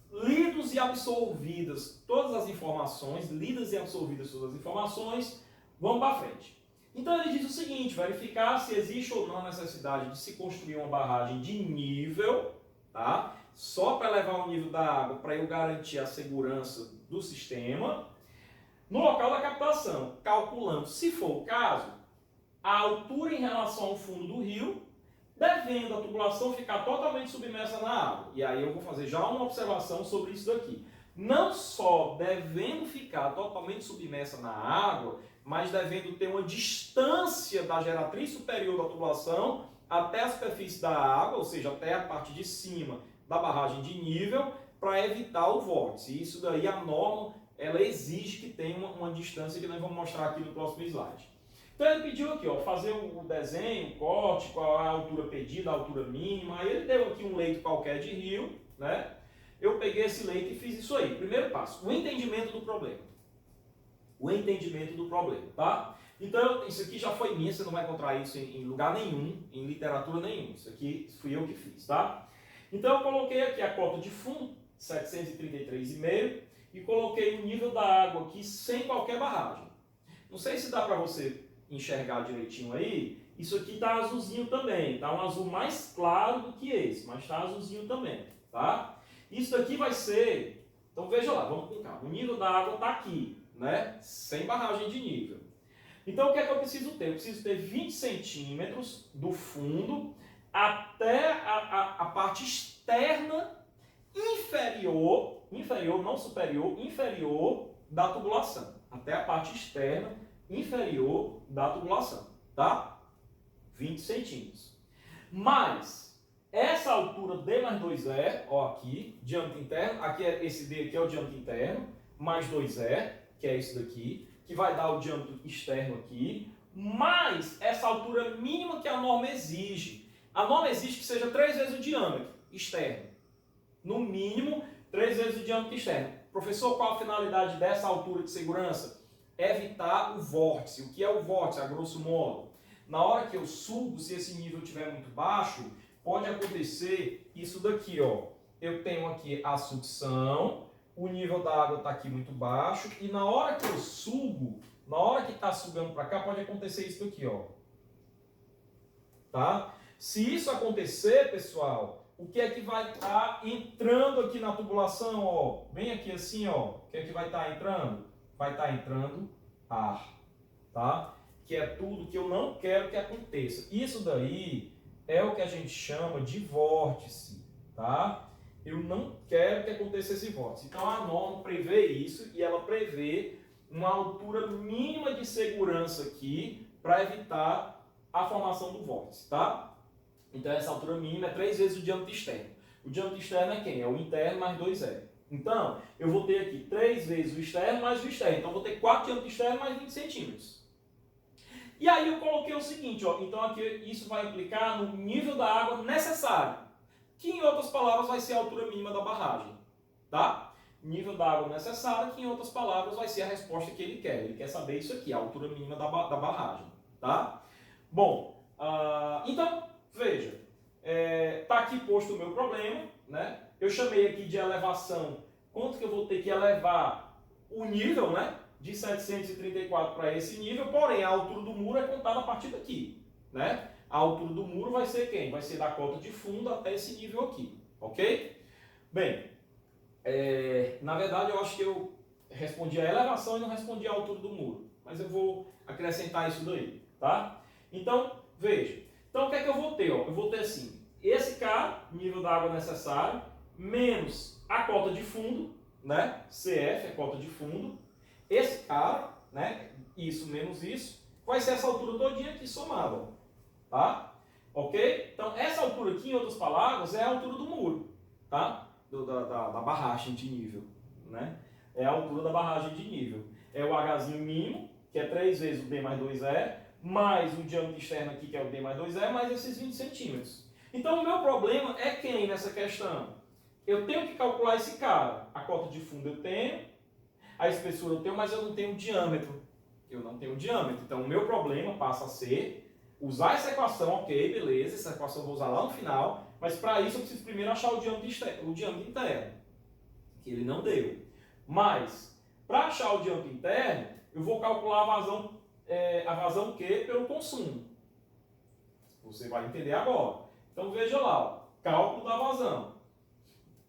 lidas e absorvidas todas as informações, vamos para frente. Então ele diz o seguinte, verificar se existe ou não a necessidade de se construir uma barragem de nível, tá? Só para elevar o nível da água, para eu garantir a segurança do sistema, no local da captação, calculando, se for o caso, a altura em relação ao fundo do rio, devendo a tubulação ficar totalmente submersa na água. E aí eu vou fazer já uma observação sobre isso daqui. Não só devendo ficar totalmente submersa na água, mas devendo ter uma distância da geratriz superior da tubulação até a superfície da água, ou seja, até a parte de cima da barragem de nível, para evitar o vórtice. Isso daí, a norma, ela exige que tenha uma distância que nós vamos mostrar aqui no próximo slide. Então ele pediu aqui, ó, fazer o desenho, o corte, qual a altura pedida, a altura mínima. Aí ele deu aqui um leito qualquer de rio, né? Eu peguei esse leito e fiz isso aí. Primeiro passo, o entendimento do problema. O entendimento do problema, tá? Então, isso aqui já foi minha, você não vai encontrar isso em lugar nenhum, em literatura nenhuma. Isso aqui fui eu que fiz, tá? Então eu coloquei aqui a cota de fundo, 733,5, e coloquei o nível da água aqui sem qualquer barragem. Não sei se dá para você enxergar direitinho aí, isso aqui está azulzinho também, tá um azul mais claro do que esse, mas está azulzinho também, tá? Isso daqui vai ser, então veja lá, vamos com calma, o nível da água está aqui, né? Sem barragem de nível. Então o que é que eu preciso ter? Eu preciso ter 20 centímetros do fundo até a parte externa inferior, não superior, inferior da tubulação, até a parte externa inferior da tubulação, tá? 20 centímetros. Mas essa altura D mais 2E, ó aqui, diâmetro interno, aqui é esse D aqui é o diâmetro interno, mais 2E, que é esse daqui, que vai dar o diâmetro externo aqui, mais essa altura mínima que a norma exige. A norma exige que seja 3 vezes o diâmetro externo. No mínimo, 3 vezes o diâmetro externo. Professor, qual a finalidade dessa altura de segurança? Evitar o vórtice. O que é o vórtice, a grosso modo? Na hora que eu subo, se esse nível estiver muito baixo, pode acontecer isso daqui, ó. Eu tenho aqui a sucção, o nível da água está aqui muito baixo, e na hora que eu subo, na hora que está sugando para cá, pode acontecer isso daqui, ó. Tá? Se isso acontecer, pessoal, o que é que vai estar entrando aqui na tubulação, ó? Bem aqui assim, ó. O que é que vai estar entrando? Vai estar entrando ar, tá? Que é tudo que eu não quero que aconteça. Isso daí é o que a gente chama de vórtice, tá? Eu não quero que aconteça esse vórtice. Então a norma prevê isso e ela prevê uma altura mínima de segurança aqui para evitar a formação do vórtice, tá? Então essa altura mínima é 3 vezes o diâmetro externo. O diâmetro externo é quem? É o interno mais 2E. Então, eu vou ter aqui 3 vezes o externo mais o externo. Então, eu vou ter 4 diâmetro externo mais 20 centímetros. E aí eu coloquei o seguinte, ó, então aqui isso vai implicar no nível da água necessário, que em outras palavras vai ser a altura mínima da barragem, tá? Nível da água necessário, que em outras palavras vai ser a resposta que ele quer. Ele quer saber isso aqui, a altura mínima da barragem, tá? Bom, então, veja, tá aqui posto o meu problema, né? Eu chamei aqui de elevação, quanto que eu vou ter que elevar o nível, né? De 734 para esse nível, porém a altura do muro é contada a partir daqui, né? A altura do muro vai ser quem? Vai ser da cota de fundo até esse nível aqui, ok? Bem, na verdade eu acho que eu respondi a elevação e não respondi a altura do muro, mas eu vou acrescentar isso daí, tá? Então, veja, então o que é que eu vou ter? Ó? Eu vou ter assim, esse K, nível da água necessário, menos a cota de fundo, né? CF é cota de fundo. Esse cara, né, isso menos isso, vai ser essa altura todinha aqui somada, tá? Ok? Então, essa altura aqui, em outras palavras, é a altura do muro, tá? Da barragem de nível, né? É a altura da barragem de nível. É o Hzinho mínimo, que é 3 vezes o D mais 2E, mais o diâmetro externo aqui, que é o D mais 2E, mais esses 20 centímetros. Então, o meu problema é quem nessa questão? Eu tenho que calcular esse cara. A cota de fundo eu tenho, a espessura eu tenho, mas eu não tenho diâmetro. Eu não tenho diâmetro. Então, o meu problema passa a ser usar essa equação, ok, beleza, essa equação eu vou usar lá no final, mas para isso eu preciso primeiro achar o diâmetro interno, que ele não deu. Mas, para achar o diâmetro interno, eu vou calcular a vazão Q pelo consumo. Você vai entender agora. Então, veja lá, ó, cálculo da vazão.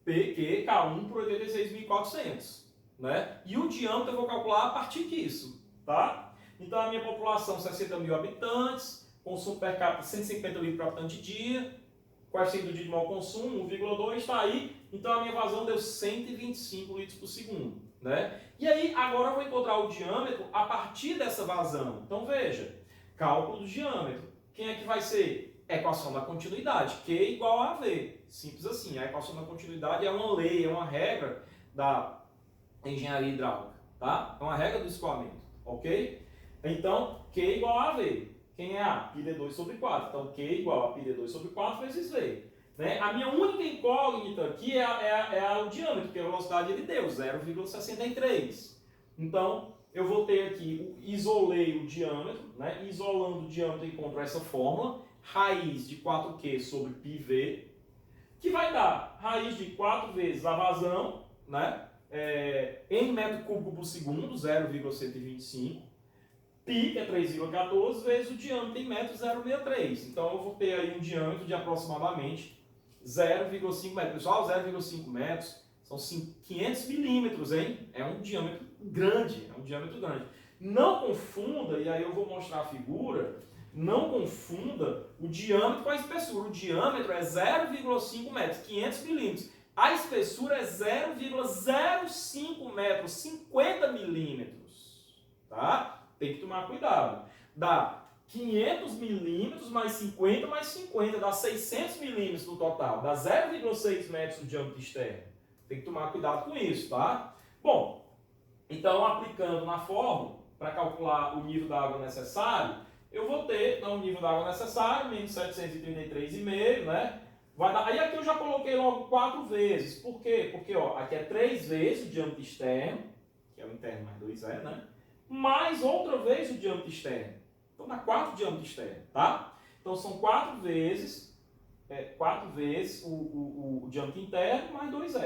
PQ, K1 por 86.400. Né? E o diâmetro eu vou calcular a partir disso, tá? Então a minha população 60 mil habitantes, consumo per capita 150 litros por habitante dia, coeficiente de mau consumo 1,2 está aí, então a minha vazão deu 125 litros por segundo, né? E aí agora eu vou encontrar o diâmetro a partir dessa vazão. Então veja, cálculo do diâmetro. Quem é que vai ser? Equação da continuidade, Q igual a AV. Simples assim, a equação da continuidade é uma lei, é uma regra da engenharia hidráulica, tá? É uma regra do escoamento, ok? Então, Q igual a AV. Quem é A? πd2 sobre 4. Então, Q igual a πd2 sobre 4 vezes V. Né? A minha única incógnita aqui é o diâmetro, que a velocidade ele deu, 0,63. Então, eu vou ter aqui, isolei o diâmetro, né? Isolando o diâmetro, eu encontro essa fórmula, raiz de 4Q sobre πV, que vai dar raiz de 4 vezes a vazão, né? Em metro cúbico por segundo, 0,125, π, que é 3,14, vezes o diâmetro em metro, 0,63. Então eu vou ter aí um diâmetro de aproximadamente 0,5 metros. Pessoal, 0,5 metros são 500 milímetros, hein? É um diâmetro grande, Não confunda, e aí eu vou mostrar a figura, não confunda o diâmetro com a espessura. O diâmetro é 0,5 metros, 500 milímetros. A espessura é 0,05 metros, 50 milímetros, tá? Tem que tomar cuidado. Dá 500 milímetros mais 50 mais 50, dá 600 milímetros no total. Dá 0,6 metros no diâmetro externo. Tem que tomar cuidado com isso, tá? Bom, então aplicando na fórmula, para calcular o nível da água necessário, eu vou ter o nível da água necessário, menos 733,5, né? Vai dar, aí aqui eu já coloquei logo 4 vezes. Por quê? Porque ó, aqui é 3 vezes o diâmetro externo, que é o interno mais 2 né? Mais outra vez o diâmetro externo. Então dá 4 diâmetro externo, tá? Então são 4 vezes, o diâmetro interno mais 2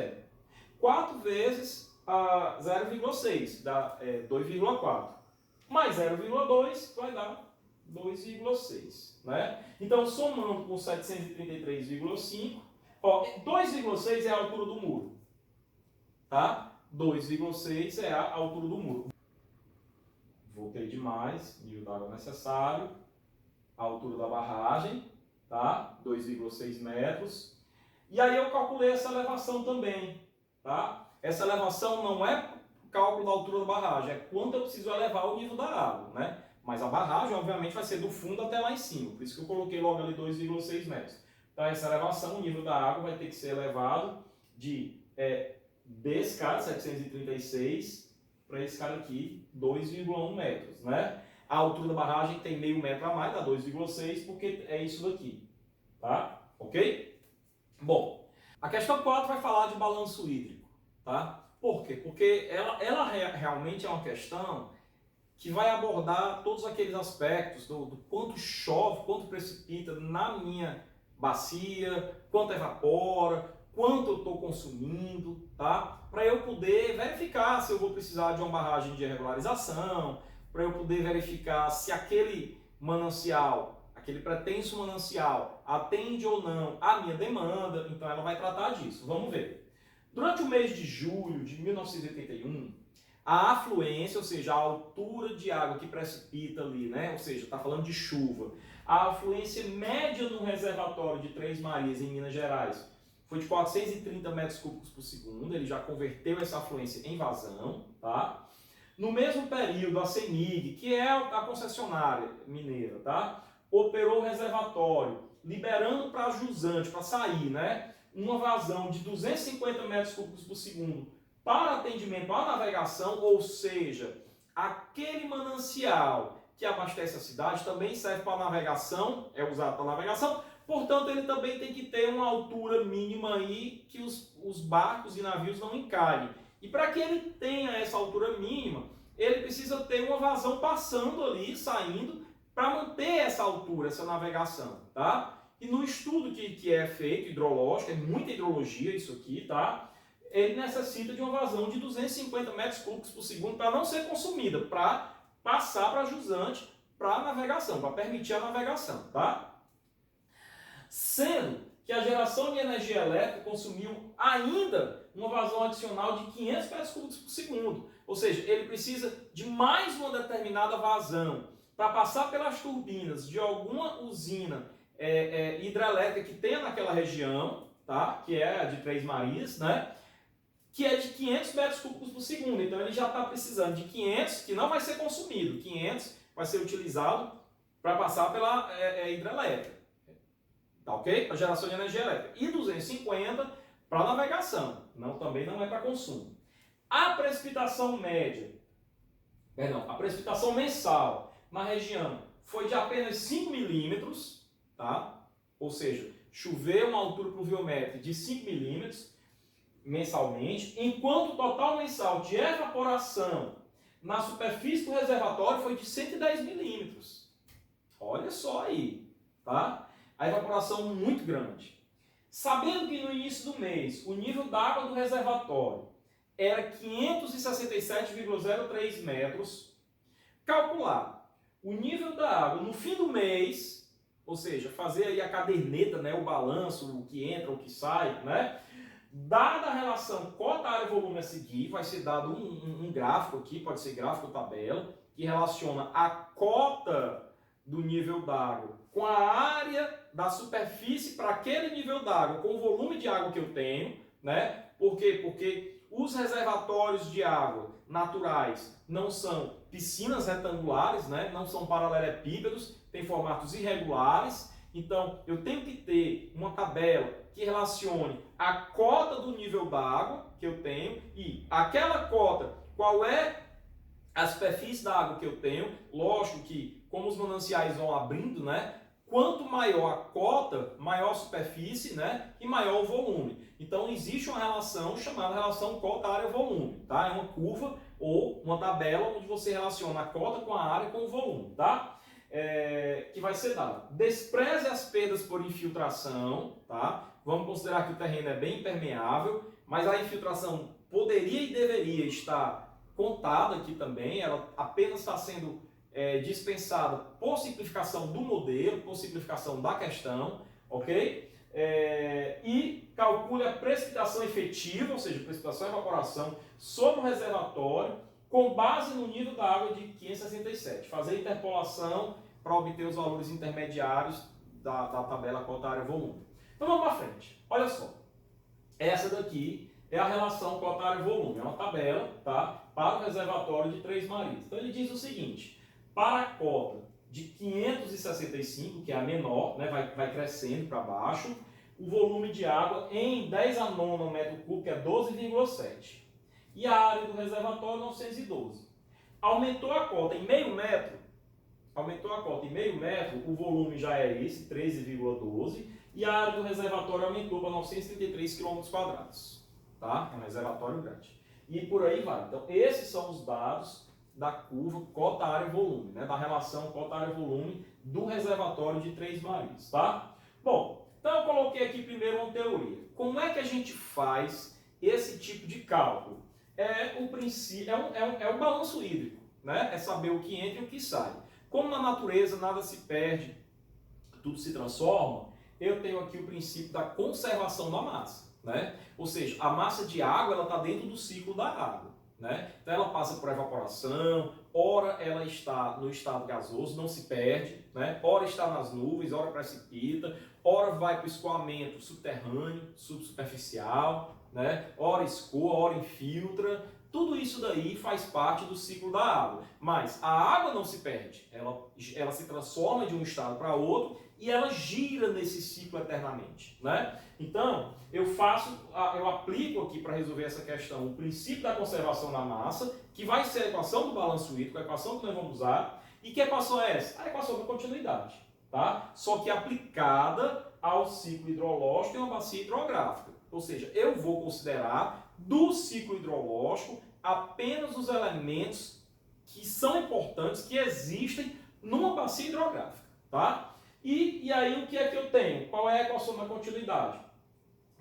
4 vezes 0,6, dá 2,4. Mais 0,2 vai dar 2,6, né? Então, somando com 733,5, ó, 2,6 é a altura do muro, tá? 2,6 é a altura do muro. Voltei demais, nível da água necessário, a altura da barragem, tá? 2,6 metros. E aí eu calculei essa elevação também, tá? Essa elevação não é cálculo da altura da barragem, é quanto eu preciso elevar o nível da água, né? Mas a barragem, obviamente, vai ser do fundo até lá em cima. Por isso que eu coloquei logo ali 2,6 metros. Então, essa elevação, o nível da água vai ter que ser elevado de desse cara, 736, para esse cara aqui, 2,1 metros, né? A altura da barragem tem meio metro a mais, dá 2,6, porque é isso daqui, tá? Ok? Bom, a questão 4 vai falar de balanço hídrico, tá? Por quê? Porque ela realmente é uma questão que vai abordar todos aqueles aspectos do quanto chove, quanto precipita na minha bacia, quanto evapora, quanto eu estou consumindo, tá? Para eu poder verificar se eu vou precisar de uma barragem de regularização, para eu poder verificar se aquele manancial, aquele pretenso manancial, atende ou não à minha demanda. Então ela vai tratar disso. Vamos ver. Durante o mês de julho de 1981, a afluência, ou seja, a altura de água que precipita ali, né? Ou seja, está falando de chuva. A afluência média no reservatório de Três Marias, em Minas Gerais, foi de 430 metros cúbicos por segundo. Ele já converteu essa afluência em vazão, tá? No mesmo período, a CEMIG, que é a concessionária mineira, tá? Operou o reservatório, liberando para jusante, para sair, né? Uma vazão de 250 metros cúbicos por segundo para atendimento à navegação, ou seja, aquele manancial que abastece a cidade também serve para navegação, é usado para navegação, portanto ele também tem que ter uma altura mínima aí que os barcos e navios não encalhem. E para que ele tenha essa altura mínima, ele precisa ter uma vazão passando ali, saindo, para manter essa altura, essa navegação, tá? E no estudo que é feito, hidrológico, é muita hidrologia isso aqui, tá? Ele necessita de uma vazão de 250 metros cúbicos por segundo para não ser consumida, para passar para jusante, para navegação, para permitir a navegação, tá? Sendo que a geração de energia elétrica consumiu ainda uma vazão adicional de 500 metros cúbicos por segundo. Ou seja, ele precisa de mais uma determinada vazão para passar pelas turbinas de alguma usina hidrelétrica que tenha naquela região, tá? Que é a de Três Marias, né? Que é de 500 metros cúbicos por segundo. Então ele já está precisando de 500, que não vai ser consumido. 500 vai ser utilizado para passar pela hidrelétrica. Tá ok? Para geração de energia elétrica. E 250 para navegação. Também não é para consumo. A precipitação a precipitação mensal na região foi de apenas 5 milímetros, tá? Ou seja, choveu uma altura pluviométrica de 5 milímetros mensalmente, enquanto o total mensal de evaporação na superfície do reservatório foi de 110 milímetros. Olha só aí, tá? A evaporação muito grande. Sabendo que no início do mês o nível d'água do reservatório era 567,03 metros, calcular o nível da água no fim do mês, ou seja, fazer aí a caderneta, né, o balanço, o que entra, o que sai, né? Dada a relação cota área volume a seguir, vai ser dado um gráfico aqui, pode ser gráfico ou tabela, que relaciona a cota do nível d'água com a área da superfície para aquele nível d'água, com o volume de água que eu tenho, né? Por quê? Porque os reservatórios de água naturais não são piscinas retangulares, né? Não são paralelepípedos, têm formatos irregulares. Então, eu tenho que ter uma tabela que relacione a cota do nível d'água que eu tenho e aquela cota, qual é a superfície da água que eu tenho. Lógico que, como os mananciais vão abrindo, né? Quanto maior a cota, maior a superfície, né? E maior o volume. Então, existe uma relação chamada relação cota-área-volume, tá? É uma curva ou uma tabela onde você relaciona a cota com a área com o volume, tá? Que vai ser dado. Despreze as perdas por infiltração, tá? Vamos considerar que o terreno é bem impermeável, mas a infiltração poderia e deveria estar contada aqui também, ela apenas está sendo dispensada por simplificação do modelo, por simplificação da questão, ok? E calcule a precipitação efetiva, ou seja, precipitação e evaporação sobre o reservatório, com base no nível da água de 567. Fazer a interpolação para obter os valores intermediários da tabela cota área volume. Então vamos para frente. Olha só. Essa daqui é a relação cota área volume. É uma tabela, tá? Para o reservatório de Três Marias. Então ele diz o seguinte: para a cota de 565, que é a menor, né? vai crescendo para baixo, o volume de água em 10 a 9 metro cúbico, que é 12,7. E a área do reservatório, 912. Aumentou a cota em meio metro, o volume já é esse, 13,12, e a área do reservatório aumentou para 933 km², tá? É um reservatório grande. E por aí vai. Então, esses são os dados da curva cota área volume, né? Da relação cota área volume do reservatório de Três Marias, tá? Bom, então eu coloquei aqui primeiro uma teoria. Como é que a gente faz esse tipo de cálculo? O princípio, é um balanço hídrico, né? É saber o que entra e o que sai. Como na natureza nada se perde, tudo se transforma, eu tenho aqui o princípio da conservação da massa, né? Ou seja, a massa de água ela está dentro do ciclo da água, né? Então ela passa por evaporação, ora ela está no estado gasoso, não se perde, né? Ora está nas nuvens, ora precipita, ora vai para o escoamento subterrâneo, subsuperficial, né? Ora escoa, ora infiltra. Tudo isso daí faz parte do ciclo da água. Mas a água não se perde, ela se transforma de um estado para outro e ela gira nesse ciclo eternamente, né? Então, eu aplico aqui para resolver essa questão o princípio da conservação da massa, que vai ser a equação do balanço hídrico, a equação que nós vamos usar. E que equação é essa? A equação da continuidade, tá? Só que aplicada ao ciclo hidrológico e uma bacia hidrográfica. Ou seja, eu vou considerar do ciclo hidrológico apenas os elementos que são importantes, que existem numa bacia hidrográfica, tá? E aí o que é que eu tenho? Qual é a equação da continuidade?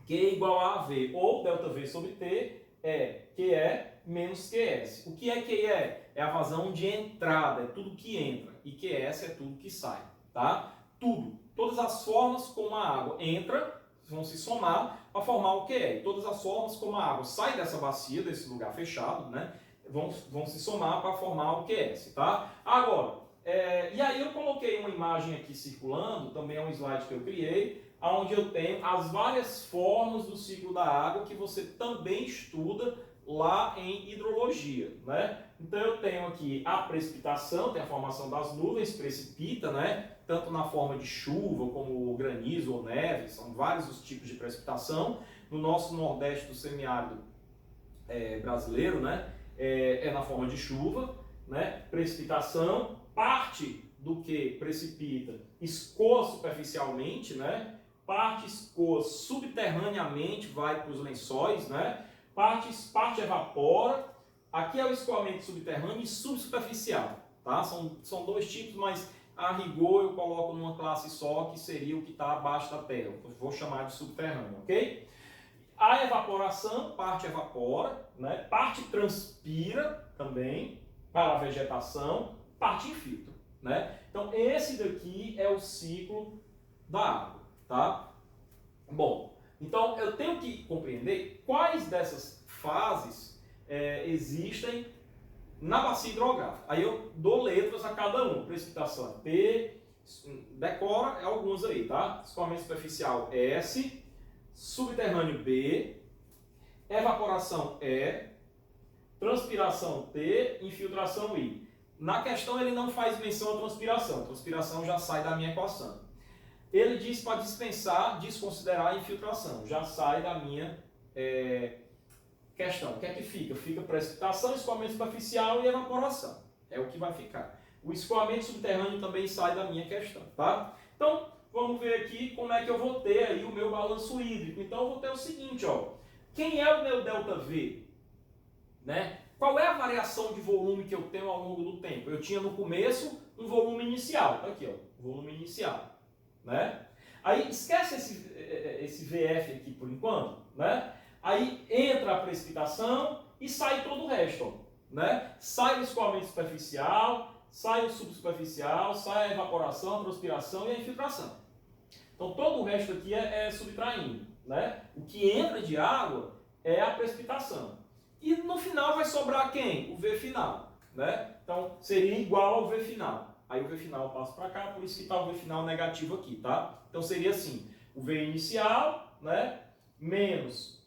Q igual a AV, ou ΔV sobre T, é QE menos QS. O que é QE? É a vazão de entrada, é tudo que entra, e QS é tudo que sai, tá? Tudo, todas as formas como a água entra, vão se somar para formar o QE. E todas as formas como a água sai dessa bacia, desse lugar fechado, né, vão se somar para formar o QS, tá? Agora, e aí eu coloquei uma imagem aqui circulando, também é um slide que eu criei, onde eu tenho as várias formas do ciclo da água que você também estuda lá em hidrologia, né? Então eu tenho aqui a precipitação, tem a formação das nuvens, precipita, né? Tanto na forma de chuva, como granizo ou neve, são vários os tipos de precipitação. No nosso nordeste do semiárido brasileiro, né? É na forma de chuva, né? Precipitação, parte do que precipita escoa superficialmente, né? Parte escoa subterraneamente, vai para os lençóis, né? Parte evapora. Aqui é o escoamento subterrâneo e subsuperficial, tá? São dois tipos, mas a rigor eu coloco numa classe só, que seria o que está abaixo da terra. Eu vou chamar de subterrâneo, ok? A evaporação, parte evapora, né? Parte transpira também para a vegetação, parte infiltra, né? Então esse daqui é o ciclo da água, tá? Bom, então eu tenho que compreender quais dessas fases existem na bacia hidrográfica. Aí eu dou letras a cada uma. Precipitação é P, decora algumas aí, tá? Escoamento superficial S, subterrâneo B, evaporação E, transpiração T, infiltração I. Na questão ele não faz menção à transpiração. A transpiração já sai da minha equação. Ele diz para desconsiderar a infiltração. Já sai da minha questão. O que é que fica? Fica precipitação, escoamento superficial e evaporação. É o que vai ficar. O escoamento subterrâneo também sai da minha questão, tá? Então, vamos ver aqui como é que eu vou ter aí o meu balanço hídrico. Então, eu vou ter o seguinte, ó. Quem é o meu ΔV? Né? Qual é a variação de volume que eu tenho ao longo do tempo? Eu tinha no começo um volume inicial. Tá aqui, ó. Volume inicial. Né? Aí, esquece esse VF aqui por enquanto, né? Aí entra a precipitação e sai todo o resto, ó, né? Sai o escoamento superficial, sai o subsuperficial, sai a evaporação, a transpiração e a infiltração. Então todo o resto aqui é subtraindo, né? O que entra de água é a precipitação. E no final vai sobrar quem? O V final, né? Então seria igual ao V final. Aí o V final passa para cá, por isso que está o V final negativo aqui, tá? Então seria assim, o V inicial, né? Menos,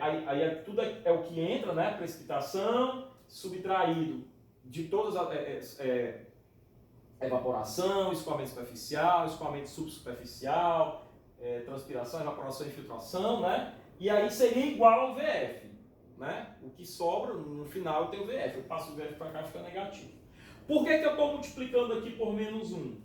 aí tudo é o que entra, né? Precipitação, subtraído de todas as evaporação, escoamento superficial, escoamento subsuperficial, transpiração, evaporação e infiltração, né? E aí seria igual ao VF, né? O que sobra, no final eu tenho VF, eu passo o VF para cá e fica negativo. Por que eu estou multiplicando aqui por menos 1?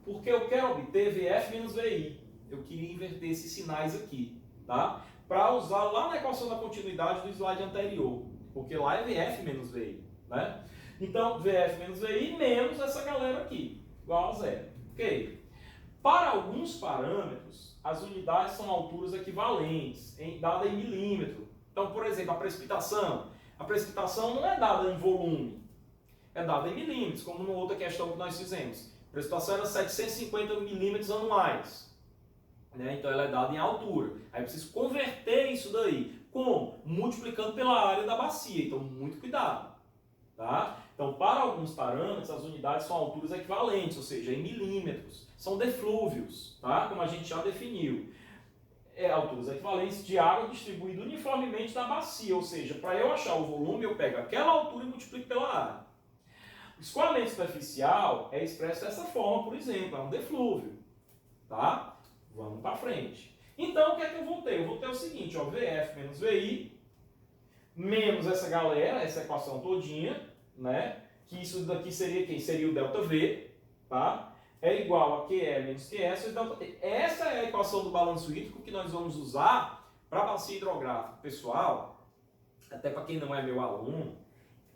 Porque eu quero obter VF menos VI. Eu queria inverter esses sinais aqui, tá? Para usar lá na equação da continuidade do slide anterior. Porque lá é VF menos VI, né? Então, VF menos VI menos essa galera aqui, igual a zero. Ok? Para alguns parâmetros, as unidades são alturas equivalentes, dada em milímetro. Então, por exemplo, a precipitação. A precipitação não é dada em volume, é dada em milímetros, como na outra questão que nós fizemos. A precipitação era 750 milímetros anuais. Né? Então, ela é dada em altura. Aí eu preciso converter isso daí. Como? Multiplicando pela área da bacia. Então, muito cuidado. Tá? Então, para alguns parâmetros, as unidades são alturas equivalentes, ou seja, em milímetros. São deflúvios, tá? Como a gente já definiu. Alturas equivalentes de água distribuída uniformemente na bacia, ou seja, para eu achar o volume, eu pego aquela altura e multiplico pela área. O escoamento superficial é expresso dessa forma, por exemplo, é um deflúvio. Tá? Vamos para frente. Então, o que é que eu vou ter? Eu vou ter o seguinte, ó, VF menos VI, menos essa galera, essa equação todinha, né? Que isso daqui seria quem? Seria o ΔV, tá? É igual a QE menos QS vezes ΔT. Essa é a equação do balanço hídrico que nós vamos usar para a bacia hidrográfica. Pessoal, até para quem não é meu aluno,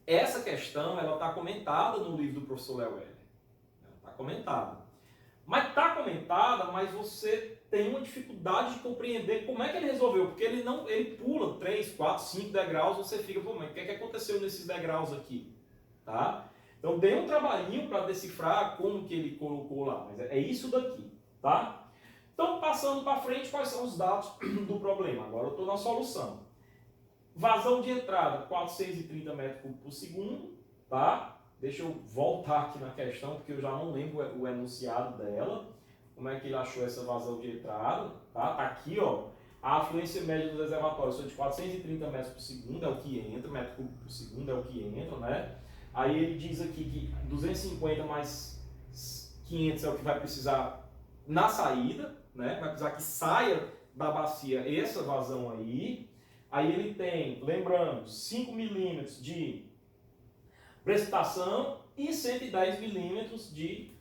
essa questão ela está comentada no livro do professor Léo Weller. Ela está comentada. Mas está comentada, mas você tem uma dificuldade de compreender como é que ele resolveu, porque ele pula 3, 4, 5 degraus, você fica, pô, mas o que é que aconteceu nesses degraus aqui? Tá? Então dei um trabalhinho para decifrar como que ele colocou lá, mas é isso daqui, tá? Então passando para frente, quais são os dados do problema? Agora eu estou na solução. Vazão de entrada, 430 metros cúbicos por segundo, tá? Deixa eu voltar aqui na questão, porque eu já não lembro o enunciado dela. Como é que ele achou essa vazão de entrada, tá? Tá aqui, ó. A afluência média do reservatório foi de 430 metros por segundo, é o que entra, metro cúbico por segundo é o que entra, né? Aí ele diz aqui que 250 mais 500 é o que vai precisar na saída, né? Vai precisar que saia da bacia essa vazão aí. Aí ele tem, lembrando, 5 milímetros de precipitação e 110 milímetros de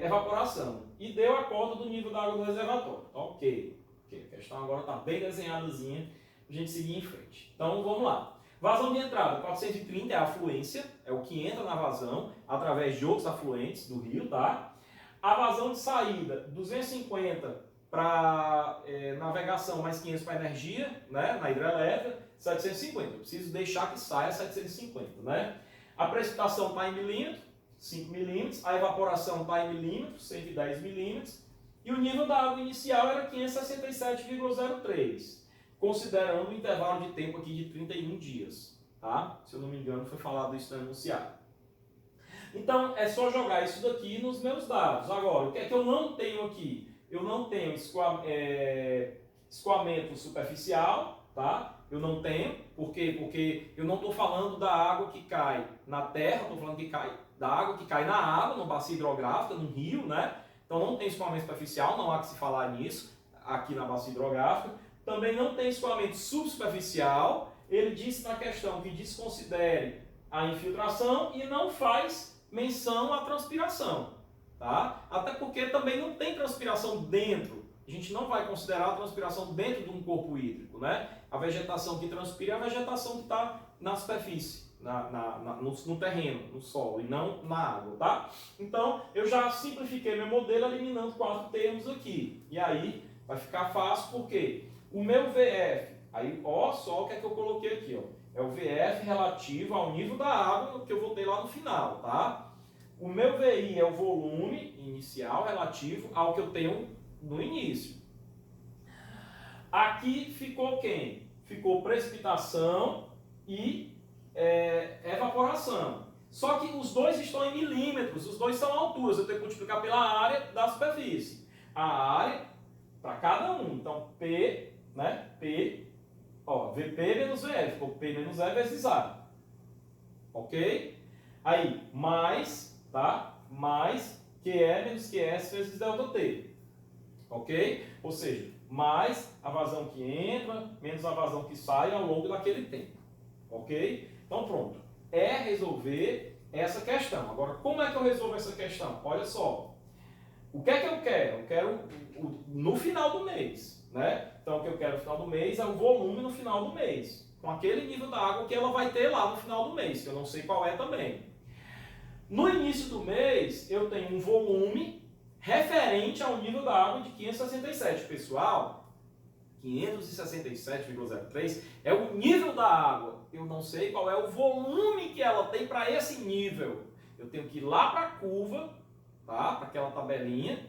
evaporação. E deu a cota do nível da água do reservatório. Ok. A questão agora está bem desenhadazinha para a gente seguir em frente. Então vamos lá. Vazão de entrada, 430 é a afluência, é o que entra na vazão através de outros afluentes do rio, tá? A vazão de saída, 250 para navegação, mais 500 para energia, né? Na hidrelétrica, 750. Eu preciso deixar que saia 750, né? A precipitação está em milímetros, 5 milímetros. A evaporação está em milímetros, 110 milímetros. E o nível da água inicial era 567,03. Considerando o intervalo de tempo aqui de 31 dias, tá? Se eu não me engano, foi falado isso no enunciado. Então, é só jogar isso daqui nos meus dados. Agora, o que é que eu não tenho aqui? Eu não tenho escoamento superficial, tá? Eu não tenho, por quê? Porque eu não estou falando da água que cai na terra, estou falando da água que cai na água, no bacia hidrográfica, no rio, né? Então não tem escoamento superficial, não há que se falar nisso aqui na bacia hidrográfica. Também não tem escoamento subsuperficial. Ele disse na questão que desconsidere a infiltração e não faz menção à transpiração. Tá? Até porque também não tem transpiração dentro. A gente não vai considerar a transpiração dentro de um corpo hídrico. Né? A vegetação que transpira é a vegetação que está na superfície, no terreno, no solo, e não na água. Tá? Então, eu já simplifiquei meu modelo eliminando 4 termos aqui. E aí vai ficar fácil porque o meu VF, aí ó só o que é que eu coloquei aqui, ó. É o VF relativo ao nível da água que eu vou ter lá no final, tá? O meu VI é o volume inicial relativo ao que eu tenho no início. Aqui ficou quem? Ficou precipitação e evaporação. Só que os dois estão em milímetros, os dois são alturas, eu tenho que multiplicar pela área da superfície. A área para cada um, então P, né? P, ó, VP menos VF, ficou P menos E vezes A. Ok? Aí, mais, tá? Mais QE menos QS vezes ΔT. ok? Ou seja, mais a vazão que entra, menos a vazão que sai ao longo daquele tempo, ok? Então pronto, é resolver essa questão. Agora, como é que eu resolvo essa questão? Olha só, o que é que eu quero? Eu quero no final do mês, né? Então o que eu quero no final do mês é o volume no final do mês, com aquele nível da água que ela vai ter lá no final do mês, que eu não sei qual é também. No início do mês, eu tenho um volume referente ao nível da água de 567. Pessoal, 567,03 é o nível da água. Eu não sei qual é o volume que ela tem para esse nível. Eu tenho que ir lá para a curva, tá? Para aquela tabelinha,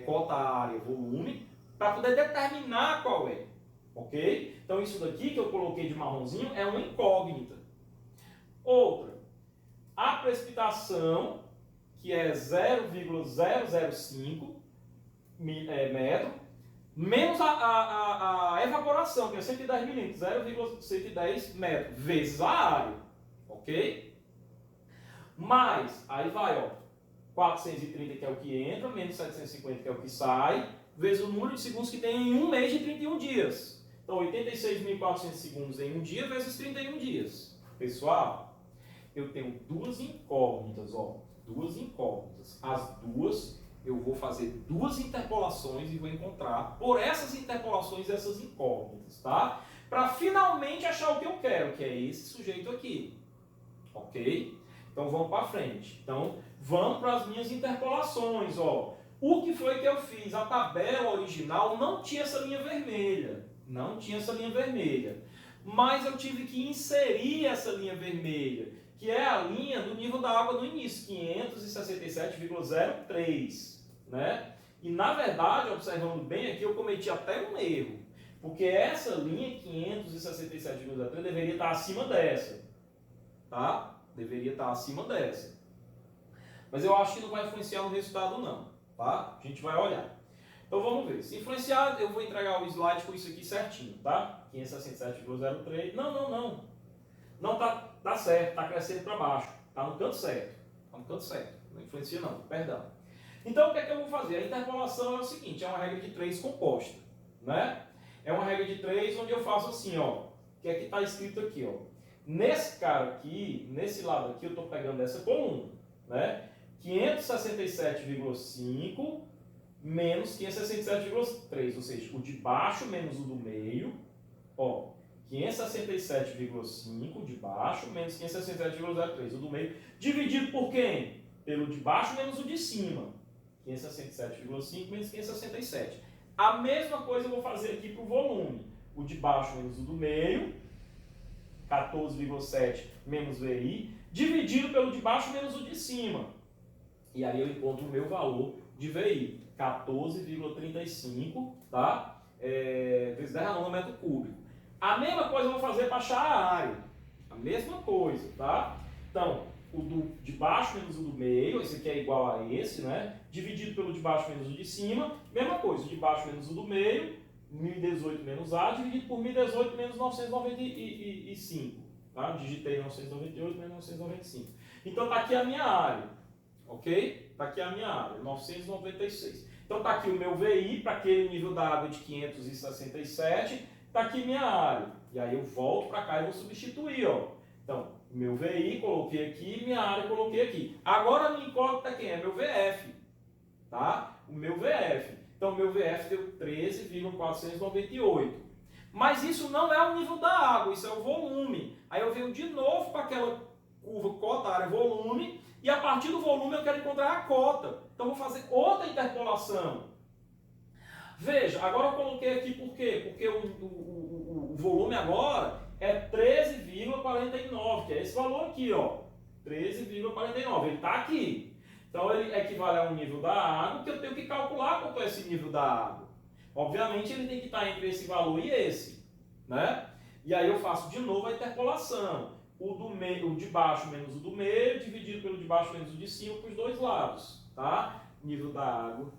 cota área, volume, para poder determinar qual é. Ok? Então isso daqui que eu coloquei de marronzinho é uma incógnita. Outra. A precipitação, que é 0,005 metro, menos a evaporação, que é 110 milímetros, 0,110 metros, vezes a área, ok? Mais, aí vai, ó, 430 que é o que entra, menos 750 que é o que sai, vezes o número de segundos que tem em um mês de 31 dias. Então, 86.400 segundos em um dia vezes 31 dias. Pessoal, eu tenho duas incógnitas, ó, duas incógnitas. As duas, eu vou fazer duas interpolações e vou encontrar por essas interpolações essas incógnitas, tá? Para finalmente achar o que eu quero, que é esse sujeito aqui, ok? Então vamos para frente. Então vamos para as minhas interpolações, ó. O que foi que eu fiz? A tabela original não tinha essa linha vermelha, não tinha essa linha vermelha, mas eu tive que inserir essa linha vermelha, que é a linha do nível da água no início, 567,03, né? E na verdade, observando bem aqui, eu cometi até um erro, porque essa linha 567,03 deveria estar acima dessa, tá? Deveria estar acima dessa. Mas eu acho que não vai influenciar no resultado não, tá? A gente vai olhar. Então vamos ver. Se influenciar, eu vou entregar o slide com isso aqui certinho, tá? 567,03. Não tá certo, tá crescendo para baixo. Tá no canto certo. Tá no canto certo. Não influencia não, perdão. Então o que é que eu vou fazer? A interpolação é o seguinte, é uma regra de 3 composta, né? É uma regra de 3 onde eu faço assim, ó. O que é que está escrito aqui, ó? Nesse cara aqui, nesse lado aqui, eu estou pegando essa coluna, né? 567,5 menos 567,3, ou seja, o de baixo menos o do meio, ó, 567,5 de baixo menos 567,03, o do meio, dividido por quem? Pelo de baixo menos o de cima, 567,5 menos 567. A mesma coisa eu vou fazer aqui para o volume, o de baixo menos o do meio, 14,7 menos VI, dividido pelo de baixo menos o de cima. E aí eu encontro o meu valor de VI, 14,35, tá? Vezes 10 a 9 metro cúbico. A mesma coisa eu vou fazer para achar a área. A mesma coisa, tá? Então, o de baixo menos o do meio, esse aqui é igual a esse, né? Dividido pelo de baixo menos o de cima, mesma coisa, o de baixo menos o do meio, 1018 menos A, dividido por 1018 menos 995. Tá? Digitei 998 menos 995. Então tá aqui a minha área, ok? Tá aqui a minha área, 996. Então tá aqui o meu VI para aquele nível da água de 567, tá aqui minha área. E aí eu volto para cá e vou substituir, ó. Então, meu VI coloquei aqui, minha área coloquei aqui. Agora a minha incógnita quem é? Meu VF, tá? O meu VF. Então, o meu VF deu 13,498. Mas isso não é o nível da água, isso é o volume. Aí eu venho de novo para aquela curva cota, área, volume, e a partir do volume eu quero encontrar a cota. Então, eu vou fazer outra interpolação. Veja, agora eu coloquei aqui por quê? Porque o volume agora é 13,49, que é esse valor aqui, ó. 13,49, ele está aqui. Então ele equivale a um nível da água que eu tenho que calcular quanto é esse nível da água. Obviamente ele tem que estar entre esse valor e esse, né? E aí eu faço de novo a interpolação. O do meio, o de baixo menos o do meio, dividido pelo de baixo menos o de cima para os dois lados, tá? Nível da água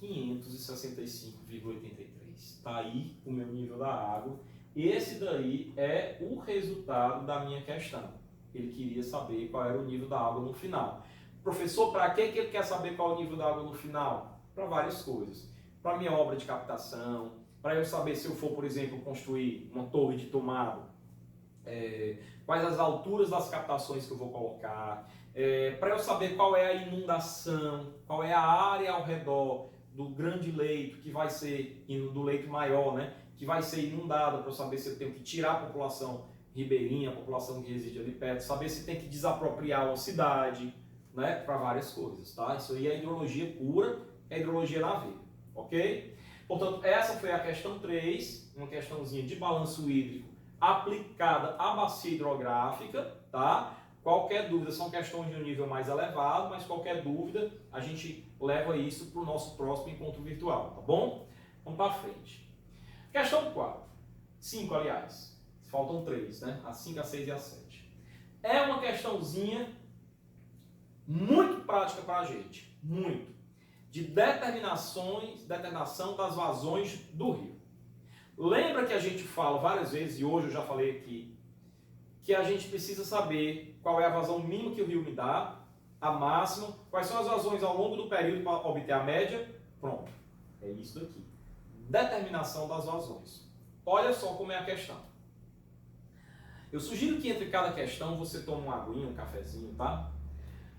565,83. Tá aí o meu nível da água. Esse daí é o resultado da minha questão. Ele queria saber qual era o nível da água no final. Professor, para que ele quer saber qual é o nível da água no final? Para várias coisas. para minha obra de captação, para eu saber se eu for, por exemplo, construir uma torre de tomada, quais as alturas das captações que eu vou colocar, para eu saber qual é a inundação, qual é a área ao redor do grande leito que vai ser, do leito maior, né, que vai ser inundada, para eu saber se eu tenho que tirar a população ribeirinha, a população que reside ali perto, saber se tem que desapropriar uma cidade, né, para várias coisas, tá? Isso aí é hidrologia pura, é hidrologia na veia, ok? Portanto, essa foi a questão 3, uma questãozinha de balanço hídrico aplicada à bacia hidrográfica, tá? Qualquer dúvida, são questões de um nível mais elevado, mas qualquer dúvida a gente leva isso para o nosso próximo encontro virtual, tá bom? Vamos para frente. Questão 4, 5 aliás, faltam 3, né? A 5, a 6 e a 7. É uma questãozinha muito prática para a gente, muito, de determinação das vazões do rio. Lembra que a gente fala várias vezes, e hoje eu já falei aqui, que a gente precisa saber qual é a vazão mínima que o rio me dá, a máxima, quais são as vazões ao longo do período para obter a média. Pronto, é isso daqui. Determinação das vazões. Olha só como é a questão. Eu sugiro que entre cada questão você tome uma aguinha, um cafezinho, tá?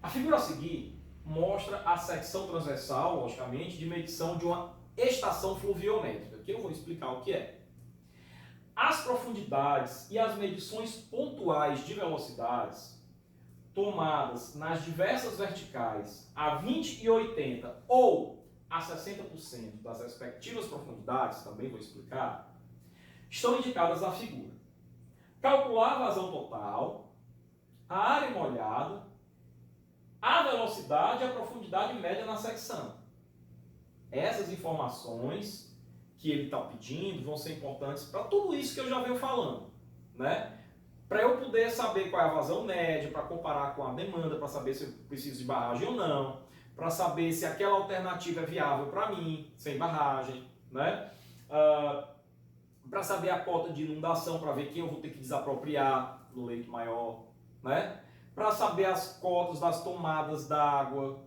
A figura a seguir mostra a secção transversal, logicamente, de medição de uma estação fluviométrica, que eu vou explicar o que é. As profundidades e as medições pontuais de velocidades tomadas nas diversas verticais a 20 e 80 ou a 60% das respectivas profundidades, também vou explicar, estão indicadas na figura. Calcular a vazão total, a área molhada, a velocidade e a profundidade média na secção. Essas informações que ele está pedindo vão ser importantes para tudo isso que eu já venho falando, né? Para eu poder saber qual é a vazão média, para comparar com a demanda, para saber se eu preciso de barragem ou não, para saber se aquela alternativa é viável para mim, sem barragem, né? Para saber a cota de inundação, para ver quem eu vou ter que desapropriar no leito maior, né? Para saber as cotas das tomadas d'água,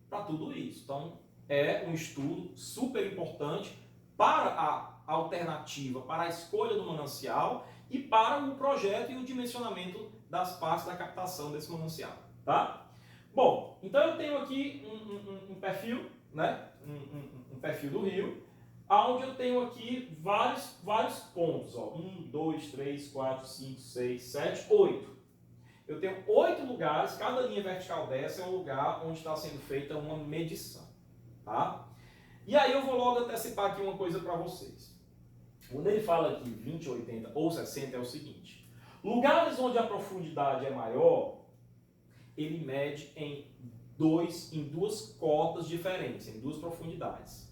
para tudo isso. Então, é um estudo super importante para a alternativa, para a escolha do manancial e para o projeto e o dimensionamento das partes da captação desse manancial, tá? Bom, então eu tenho aqui um perfil, né? Um perfil do rio, onde eu tenho aqui vários pontos, ó. 1, 2, 3, 4, 5, 6, 7, 8. Eu tenho 8 lugares, cada linha vertical dessa é um lugar onde está sendo feita uma medição, tá? E aí eu vou logo antecipar aqui uma coisa para vocês. Quando ele fala aqui 20, 80 ou 60 é o seguinte: lugares onde a profundidade é maior, ele mede em duas cotas diferentes, em duas profundidades.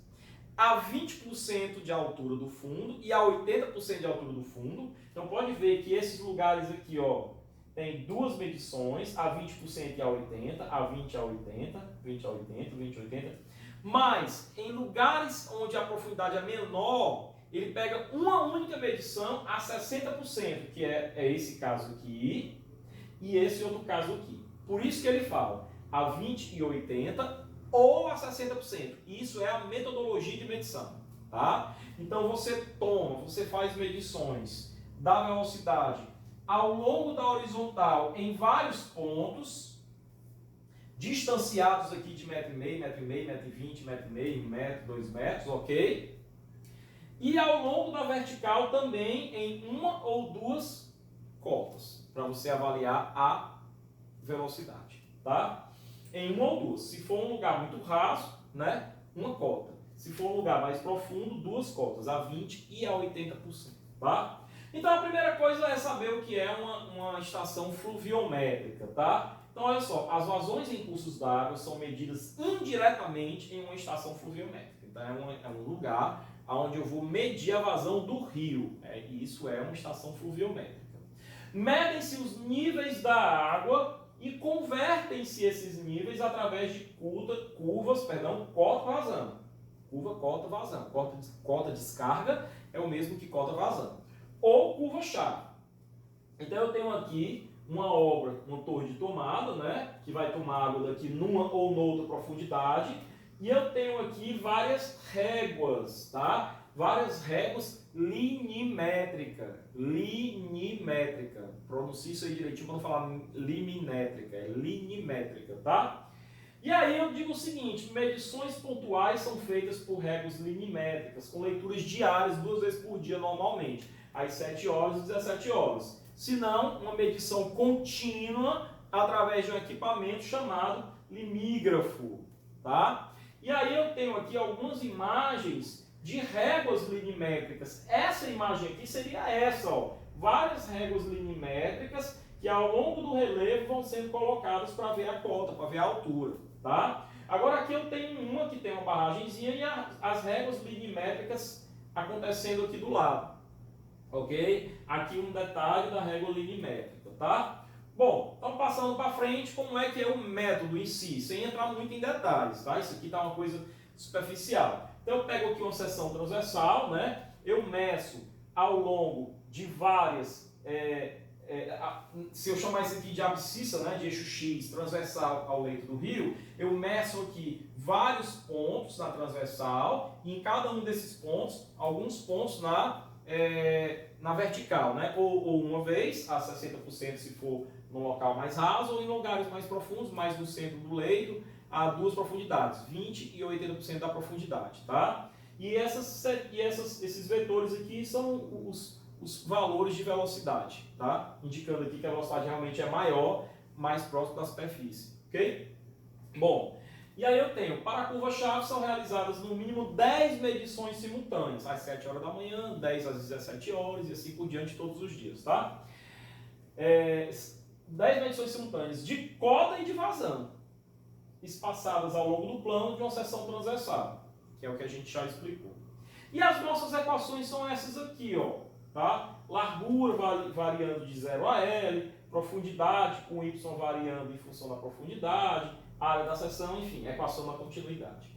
A 20% de altura do fundo e a 80% de altura do fundo. Então pode ver que esses lugares aqui, ó, tem duas medições, a 20% e a 80%, a 20% e a 80%, 20% a 80%, 20% a 80%. Mas em lugares onde a profundidade é menor, ele pega uma única medição a 60%, que é esse caso aqui e esse outro caso aqui. Por isso que ele fala a 20 e 80 ou a 60%. Isso é a metodologia de medição, tá? Então você faz medições da velocidade ao longo da horizontal em vários pontos, distanciados aqui de 1,5 m, 1,5 m, 1,20 m, 1,5 m, 1 m, 2 metros, ok? E ao longo da vertical também em uma ou duas cotas, para você avaliar a velocidade, tá? Em uma ou duas. Se for um lugar muito raso, né, uma cota. Se for um lugar mais profundo, duas cotas, a 20% e a 80%, tá? Então a primeira coisa é saber o que é uma estação fluviométrica, tá? Então olha só, as vazões em cursos d'água são medidas indiretamente em uma estação fluviométrica. Então é um lugar onde eu vou medir a vazão do rio, e isso é uma estação fluviométrica. Medem-se os níveis da água e convertem-se esses níveis através de cota-vazão. Curva, cota, vazão. Cota descarga é o mesmo que cota vazão. Ou curva-chave. Então eu tenho aqui uma obra, uma torre de tomada, né, que vai tomar água daqui numa ou noutra profundidade, E eu tenho aqui várias réguas, tá? Várias réguas linimétrica. Linimétrica. Pronuncie isso aí direitinho para não falar limimétrica. É linimétrica, tá? E aí eu digo o seguinte, medições pontuais são feitas por réguas linimétricas, com leituras diárias, 2 vezes por dia normalmente, às 7 horas e 17 horas. Se não, uma medição contínua através de um equipamento chamado limígrafo, tá? E aí eu tenho aqui algumas imagens de réguas linimétricas. Essa imagem aqui seria essa, ó. Várias réguas linimétricas que ao longo do relevo vão sendo colocadas para ver a cota, para ver a altura, tá? Agora aqui eu tenho uma que tem uma barragenzinha e as réguas linimétricas acontecendo aqui do lado, ok? Aqui um detalhe da régua linimétrica, tá? Bom, então passando para frente, como é que é o método em si, sem entrar muito em detalhes, tá? Isso aqui está uma coisa superficial. Então eu pego aqui uma seção transversal, né? Eu meço ao longo de várias, se eu chamar isso aqui de abscissa, né, de eixo X transversal ao leito do rio, eu meço aqui vários pontos na transversal e em cada um desses pontos, alguns pontos na vertical, né? Ou uma vez, a 60% se for no local mais raso, ou em lugares mais profundos, mais no centro do leito, a 2 profundidades, 20% e 80% da profundidade, tá? E esses vetores aqui são os valores de velocidade, tá? Indicando aqui que a velocidade realmente é maior, mais próximo da superfície, ok? Bom, e aí eu tenho, para a curva-chave são realizadas no mínimo 10 medições simultâneas, às 7 horas da manhã, 10 às 17 horas e assim por diante todos os dias, tá? 10 medições simultâneas de coda e de vazão, espaçadas ao longo do plano de uma seção transversal, que é o que a gente já explicou. E as nossas equações são essas aqui, ó, tá? Largura variando de 0 a L, profundidade com Y variando em função da profundidade, área da seção, enfim, equação da continuidade.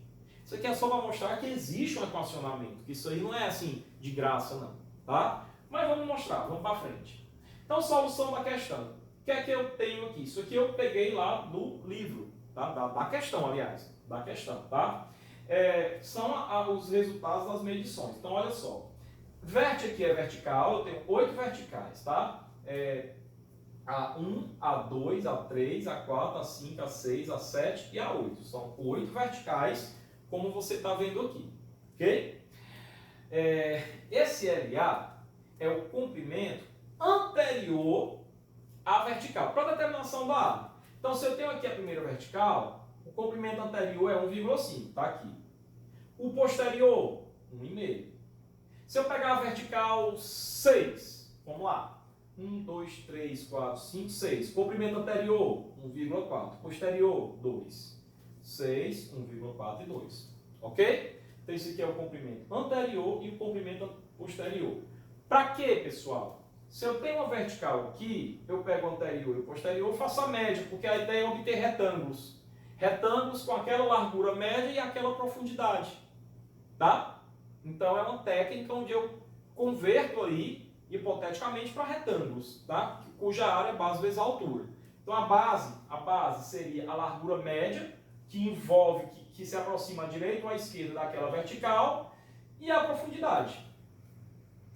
Isso aqui é só para mostrar que existe um equacionamento, que isso aí não é assim de graça não, tá? Mas vamos mostrar, vamos para frente. Então, solução da questão. O que é que eu tenho aqui? Isso aqui eu peguei lá do livro, tá? Da questão, aliás, da questão, tá? São os resultados das medições. Então, olha só. Verte aqui é vertical, eu tenho 8 verticais, tá? A1, A2, A3, A4, A5, A6, A7 e A8. São 8 verticais, como você está vendo aqui, ok? Esse LA é o comprimento anterior à vertical, para determinação da área. Então, se eu tenho aqui a primeira vertical, o comprimento anterior é 1,5, tá aqui. O posterior, 1,5. Se eu pegar a vertical 6, vamos lá. 1, 2, 3, 4, 5, 6. Comprimento anterior, 1,4. Posterior, 2. 6, 1,4 e 2. Ok? Então, esse aqui é o comprimento anterior e o comprimento posterior. Para quê, pessoal? Se eu tenho uma vertical aqui, eu pego o anterior e o posterior, faço a média, porque a ideia é obter retângulos. Retângulos com aquela largura média e aquela profundidade. Tá? Então, é uma técnica onde eu converto aí, hipoteticamente, para retângulos, tá? Cuja área é base vezes a altura. Então, a base seria a largura média, que envolve, que se aproxima à direita ou à esquerda daquela vertical, e a profundidade.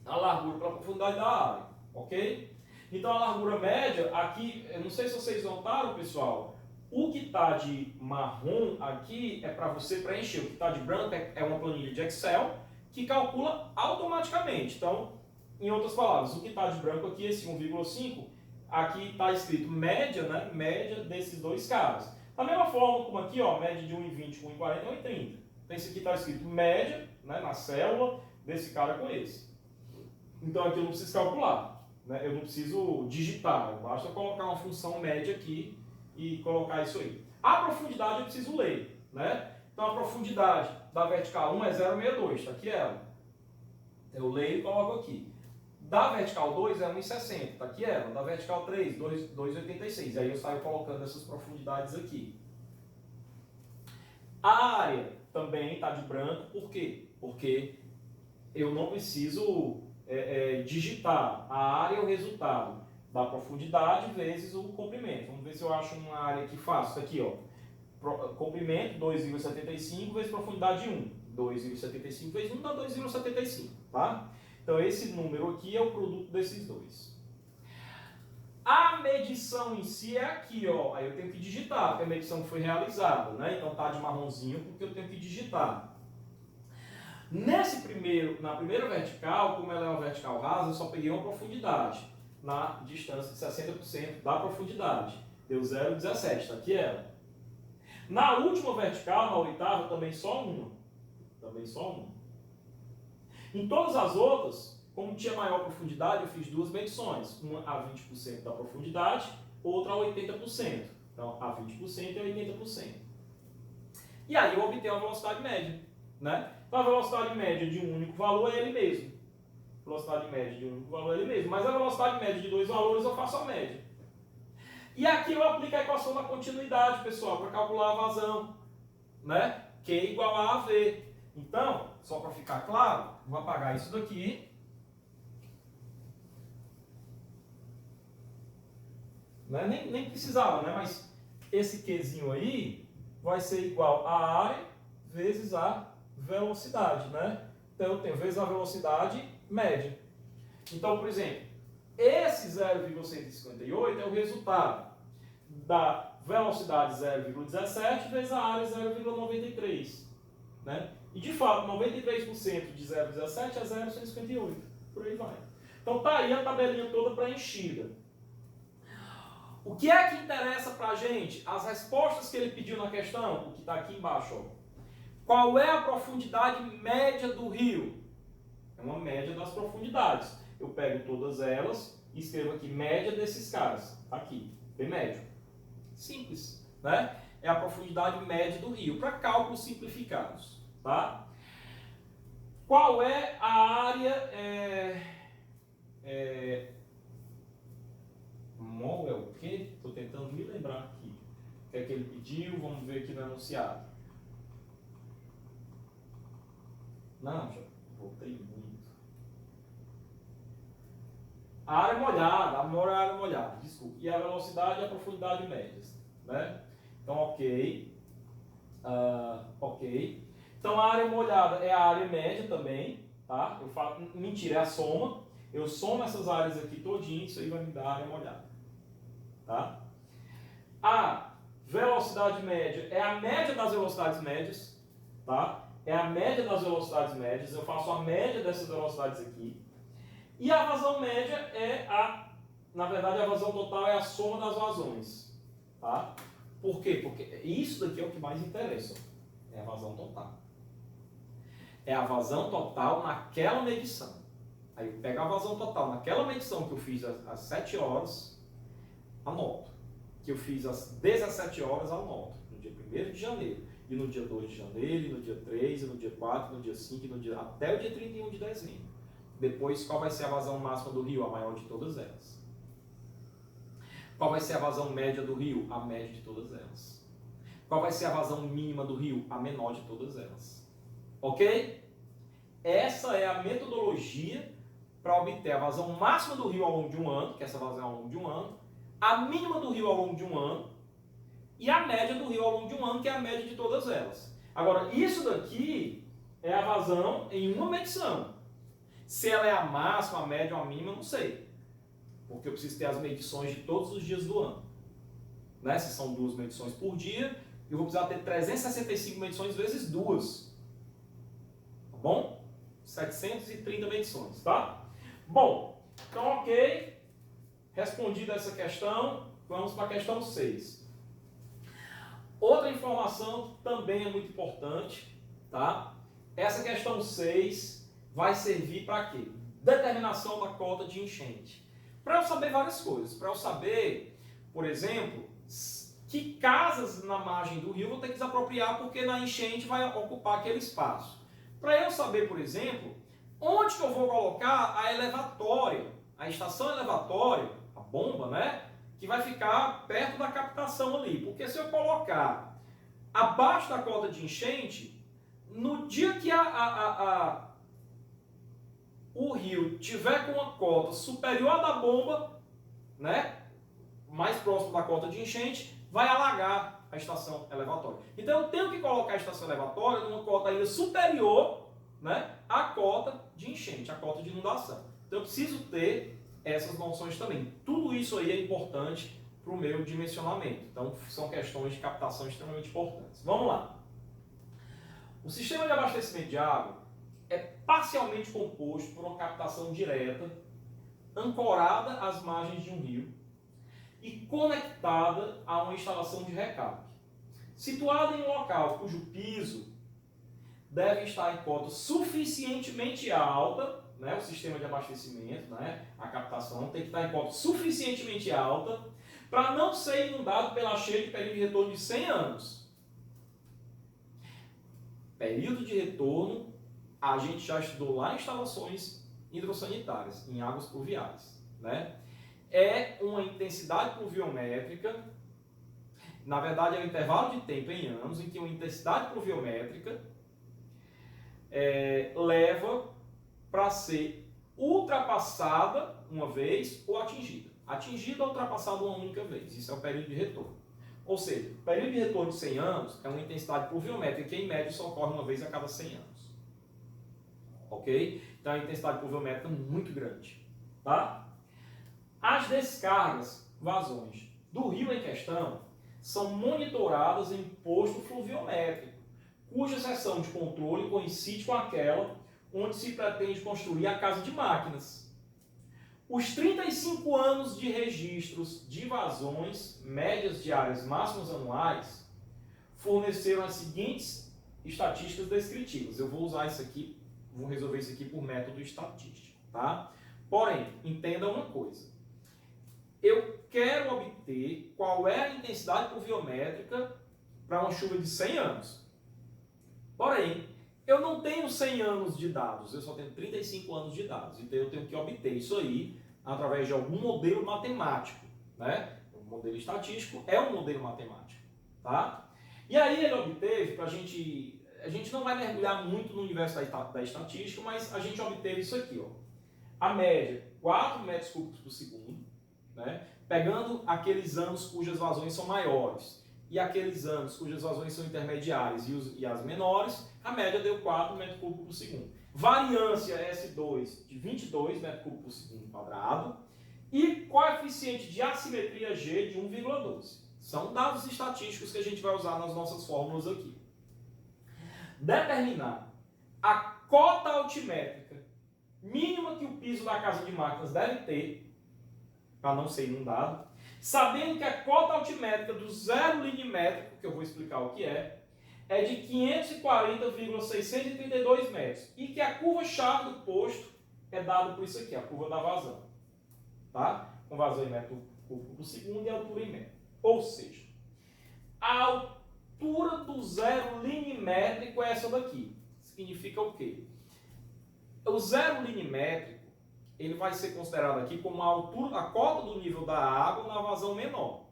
A largura para a profundidade da área, ok? Então, a largura média, aqui, eu não sei se vocês notaram, pessoal, o que está de marrom aqui é para você preencher. O que está de branco é uma planilha de Excel que calcula automaticamente. Então, em outras palavras, o que está de branco aqui, esse 1,5, aqui está escrito média, né? Média desses dois caras. Da mesma forma como aqui, ó, média de 1,20 com 1,40 e 1,30. Então, esse aqui está escrito média, né, na célula desse cara com esse. Então, aqui eu não preciso calcular, né? Eu não preciso digitar, basta colocar uma função média aqui e colocar isso aí. A profundidade eu preciso ler, né? Então, a profundidade da vertical 1 é 0,62, está aqui ela. Eu leio e coloco aqui. Da vertical 2 é 1,60, está aqui ela. Da vertical 3, 2,86. Aí eu saio colocando essas profundidades aqui. A área também está de branco, por quê? Porque eu não preciso digitar. A área é o resultado da profundidade vezes o comprimento. Vamos ver se eu acho uma área aqui fácil. Aqui, ó. comprimento 2,75 vezes profundidade 1. 2,75 vezes 1 dá 2,75, tá? Então esse número aqui é o produto desses dois. A medição em si é aqui, ó. Aí eu tenho que digitar, porque a medição foi realizada, né? Então tá de marronzinho porque eu tenho que digitar. Na primeira vertical, como ela é uma vertical rasa, eu só peguei uma profundidade na distância de 60% da profundidade. Deu 0,17, tá aqui ela. Na última vertical, na oitava, também só uma. Também só uma. Em todas as outras, como tinha maior profundidade, eu fiz duas medições. Uma a 20% da profundidade, outra a 80%. Então, a 20% e a 80%. E aí eu obtenho a velocidade média, né? Então, a velocidade média de um único valor é ele mesmo. Velocidade média de um único valor é ele mesmo. Mas a velocidade média de dois valores eu faço a média. E aqui eu aplico a equação da continuidade, pessoal, para calcular a vazão, né? Q igual a AV. Então, só para ficar claro, vou apagar isso daqui. Né? Nem precisava, né? Mas esse Qzinho aí vai ser igual a área vezes a velocidade, né? Então eu tenho vezes a velocidade média. Então, por exemplo, esse 0,158 é o resultado da velocidade 0,17 vezes a área 0,93. Né? E de fato, 93% de 0,17 é 0,158. Por aí vai. Então tá aí a tabelinha toda preenchida. O que é que interessa pra gente? As respostas que ele pediu na questão, o que está aqui embaixo. Ó. Qual é a profundidade média do rio? É uma média das profundidades. Eu pego todas elas e escrevo aqui média desses caras. Aqui, bem médio. Simples, né? É a profundidade média do rio, para cálculos simplificados, tá? Qual é a área... Mol é o quê? Estou tentando me lembrar aqui. O que é que ele pediu? Vamos ver aqui no enunciado. Não, já voltei muito. A área molhada, a área molhada, desculpa. E a velocidade e a profundidade médias, né? Então, ok. Ok. Então, a área molhada é a área média também, tá? Eu falo, mentira, é a soma. Eu somo essas áreas aqui todinho, isso aí vai me dar a área molhada, tá? A velocidade média é a média das velocidades médias, tá? É a média das velocidades médias, eu faço a média dessas velocidades aqui. E a vazão média é na verdade, a vazão total é a soma das vazões, tá? Por quê? Porque isso daqui é o que mais interessa, é a vazão total. É a vazão total naquela medição. Aí eu pego a vazão total naquela medição que eu fiz às 7 horas, anoto. Que eu fiz às 17 horas, anoto. No dia 1º de janeiro, e no dia 2 de janeiro, e no dia 3, e no dia 4, e no dia 5, até o dia 31 de dezembro. Depois, qual vai ser a vazão máxima do rio? A maior de todas elas. Qual vai ser a vazão média do rio? A média de todas elas. Qual vai ser a vazão mínima do rio? A menor de todas elas. Ok? Essa é a metodologia para obter a vazão máxima do rio ao longo de um ano, que essa vazão é ao longo de um ano, a mínima do rio ao longo de um ano e a média do rio ao longo de um ano, que é a média de todas elas. Agora, isso daqui é a vazão em uma medição. Se ela é a máxima, a média ou a mínima, eu não sei. Porque eu preciso ter as medições de todos os dias do ano. Né? Se são 2 medições por dia, eu vou precisar ter 365 medições vezes 2. Tá bom? 730 medições, tá? Bom, então ok. Respondida essa questão, vamos para a questão 6. Outra informação que também é muito importante, tá? Essa questão 6 vai servir para quê? Determinação da cota de enchente. Para eu saber várias coisas. Para eu saber, por exemplo, que casas na margem do rio eu vou ter que desapropriar porque na enchente vai ocupar aquele espaço. Para eu saber, por exemplo, onde que eu vou colocar a elevatória, a estação elevatória, a bomba, né? Que vai ficar perto da captação ali. Porque se eu colocar abaixo da cota de enchente, no dia que o rio tiver com uma cota superior à da bomba, né? Mais próximo da cota de enchente, vai alagar. a estação elevatória. Então eu tenho que colocar a estação elevatória numa cota ainda superior, né, à cota de enchente, à cota de inundação. Então eu preciso ter essas noções também. Tudo isso aí é importante para o meu dimensionamento. Então são questões de captação extremamente importantes. Vamos lá. O sistema de abastecimento de água é parcialmente composto por uma captação direta, ancorada às margens de um rio e conectada a uma instalação de recarga. Situada em um local cujo piso deve estar em cota suficientemente alta, né, o sistema de abastecimento, né, a captação tem que estar em cota suficientemente alta para não ser inundado pela cheia de período de retorno de 100 anos. Período de retorno, a gente já estudou lá em instalações hidrossanitárias, em águas pluviais, né? É uma intensidade pluviométrica, na verdade é um intervalo de tempo em anos, em que uma intensidade pluviométrica leva para ser ultrapassada uma vez ou atingida. Atingida ou ultrapassada uma única vez, isso é o período de retorno. Ou seja, o período de retorno de 100 anos é uma intensidade pluviométrica que em média só ocorre uma vez a cada 100 anos. Ok? Então é uma intensidade pluviométrica muito grande. Tá? As descargas, vazões do rio em questão são monitoradas em posto fluviométrico, cuja seção de controle coincide com aquela onde se pretende construir a casa de máquinas. Os 35 anos de registros de vazões médias diárias máximas anuais forneceram as seguintes estatísticas descritivas. Eu vou usar isso aqui, vou resolver isso aqui por método estatístico, tá? Porém, entenda uma coisa. Eu quero obter qual é a intensidade pluviométrica para uma chuva de 100 anos. Porém, eu não tenho 100 anos de dados, eu só tenho 35 anos de dados. Então eu tenho que obter isso aí através de algum modelo matemático, né? O modelo estatístico é um modelo matemático, tá? E aí ele obteve, a gente não vai mergulhar muito no universo da estatística, mas a gente obteve isso aqui, ó. A média, 4 metros cúbicos por segundo, né? Pegando aqueles anos cujas vazões são maiores e aqueles anos cujas vazões são intermediárias e as menores, a média deu 4 metros cúbicos por segundo. Variância S2 de 22 metros cúbicos por segundo quadrado e coeficiente de assimetria G de 1,12. São dados estatísticos que a gente vai usar nas nossas fórmulas aqui. Determinar a cota altimétrica mínima que o piso da casa de máquinas deve ter para não ser inundado, sabendo que a cota altimétrica do zero linimétrico, que eu vou explicar o que é de 540,632 metros e que a curva-chave do posto é dada por isso aqui, a curva da vazão, tá? Com vazão em metro cúbico por segundo e altura em metro. Ou seja, a altura do zero linimétrico é essa daqui. Significa o quê? O zero linimétrico ele vai ser considerado aqui como a altura, a cota do nível da água na vazão menor.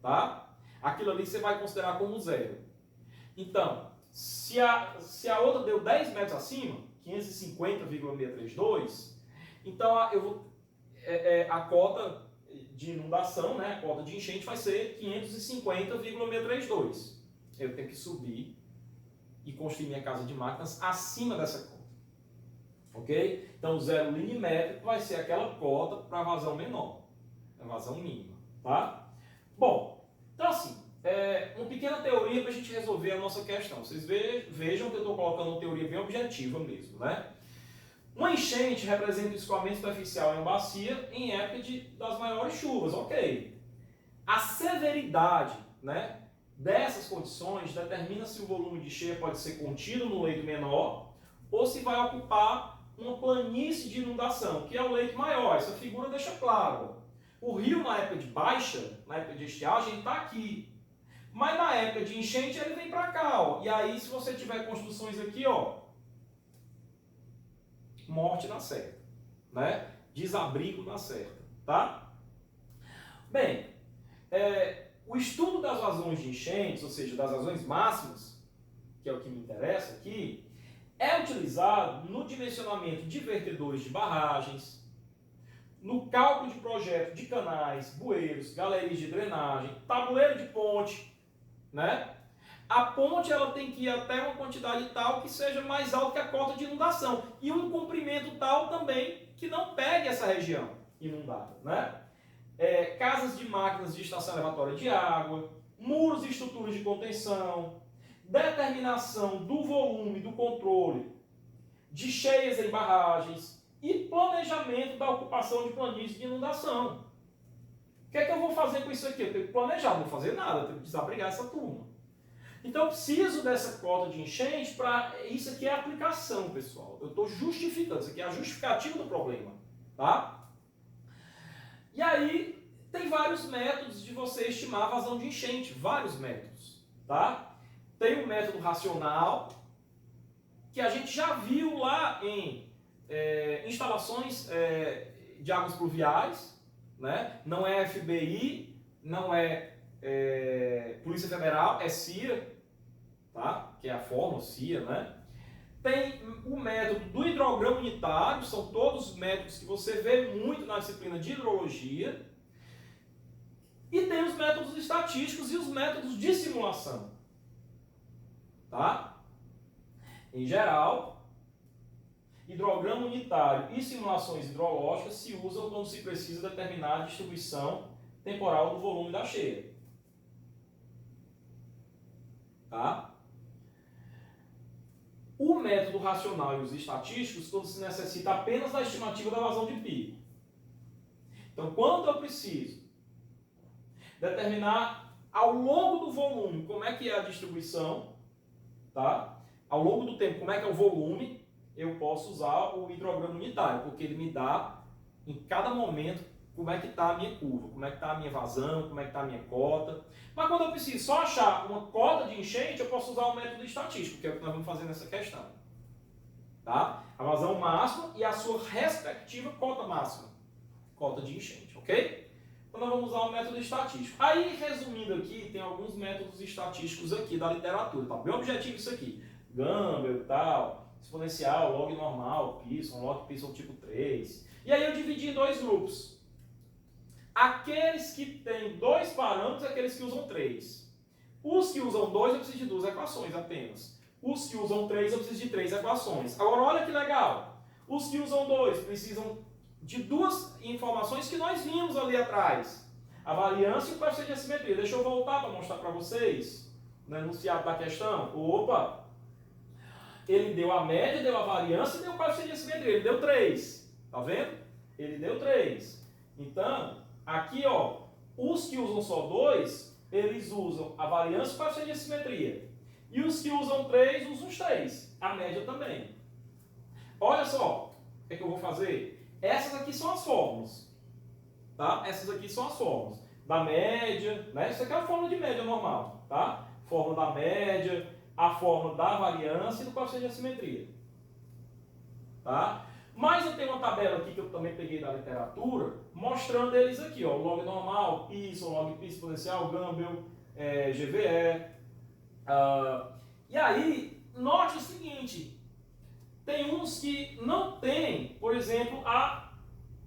Tá? Aquilo ali você vai considerar como zero. Então, se a outra deu 10 metros acima, 550,632, então a cota de inundação, né, a cota de enchente vai ser 550,632. Eu tenho que subir e construir minha casa de máquinas acima dessa cota. Ok? Então, o zero linimétrico vai ser aquela cota para vazão menor, a vazão mínima. Tá? Bom, então assim, uma pequena teoria para a gente resolver a nossa questão. Vocês vejam que eu estou colocando uma teoria bem objetiva mesmo, né? Uma enchente representa o escoamento superficial em uma bacia em época das maiores chuvas, ok. A severidade, né, dessas condições determina se o volume de cheia pode ser contido no leito menor ou se vai ocupar uma planície de inundação, que é o leito maior. Essa figura deixa claro. O rio, na época de baixa, na época de estiagem, está aqui. Mas na época de enchente, ele vem para cá. Ó. E aí, se você tiver construções aqui, ó, morte na certa, né? Desabrigo na certa, tá? Bem, o estudo das vazões de enchentes, ou seja, das vazões máximas, que é o que me interessa aqui, é utilizado no dimensionamento de vertedores de barragens, no cálculo de projeto de canais, bueiros, galerias de drenagem, tabuleiro de ponte, né? A ponte ela tem que ir até uma quantidade tal que seja mais alta que a cota de inundação e um comprimento tal também que não pegue essa região inundada, né? Casas de máquinas de estação elevatória de água, muros e estruturas de contenção, determinação do volume do controle de cheias em barragens e planejamento da ocupação de planícies de inundação. O que é que eu vou fazer com isso aqui? Eu tenho que planejar, não vou fazer nada, eu tenho que desabrigar essa turma. Então eu preciso dessa cota de enchente para... Isso aqui é a aplicação, pessoal. Eu estou justificando, isso aqui é a justificativa do problema. Tá? E aí tem vários métodos de você estimar a vazão de enchente. Vários métodos. Tá? Tem o método racional, que a gente já viu lá em instalações de águas pluviais. Né? Não é FBI, não é Polícia Federal, é CIA. Tá? Que é a fórmula CIA, né? Tem o método do hidrograma unitário, são todos métodos que você vê muito na disciplina de hidrologia. E tem os métodos estatísticos e os métodos de simulação. Tá? Em geral, hidrograma unitário e simulações hidrológicas se usam quando se precisa determinar a distribuição temporal do volume da cheia. Tá? O método racional e os estatísticos, quando se necessita apenas da estimativa da vazão de pico. Então, quando eu preciso determinar ao longo do volume como é que é a distribuição, tá? Ao longo do tempo como é que é o volume, eu posso usar o hidrograma unitário, porque ele me dá em cada momento como é que está a minha curva, como é que está a minha vazão, como é que está a minha cota. Mas quando eu preciso só achar uma cota de enchente, eu posso usar o método estatístico, que é o que nós vamos fazer nessa questão. Tá? A vazão máxima e a sua respectiva cota máxima, cota de enchente, ok? Então nós vamos usar o método estatístico. Aí, resumindo aqui, tem alguns métodos estatísticos aqui da literatura, tá? Bem objetivo isso aqui. Gumbel e tal, exponencial, log normal, Pearson, log Pearson tipo 3. E aí eu dividi em dois grupos. Aqueles que têm dois parâmetros e aqueles que usam três. Os que usam dois, eu preciso de duas equações apenas. Os que usam três, eu preciso de três equações. Agora, olha que legal. Os que usam dois precisam de duas informações que nós vimos ali atrás. A variância e o coeficiente de assimetria. Deixa eu voltar para mostrar para vocês no enunciado da questão. Opa! Ele deu a média, deu a variância e deu o coeficiente de assimetria. Ele deu 3. Tá vendo? Ele deu 3. Então... aqui, ó, os que usam só 2, eles usam a variância e o coeficiente de assimetria. E os que usam 3, usam os 3. A média também. Olha só, o que é que eu vou fazer? Essas aqui são as fórmulas. Tá? Essas aqui são as fórmulas. Da média, né? Isso aqui é a fórmula de média normal. Tá? Fórmula da média, a fórmula da variância e do coeficiente de assimetria. Tá? Mas eu tenho uma tabela aqui que eu também peguei da literatura, mostrando eles aqui, ó, log normal, Pearson, log Pearson exponencial, Gumbel, GVE. E aí, note o seguinte, tem uns que não tem, por exemplo,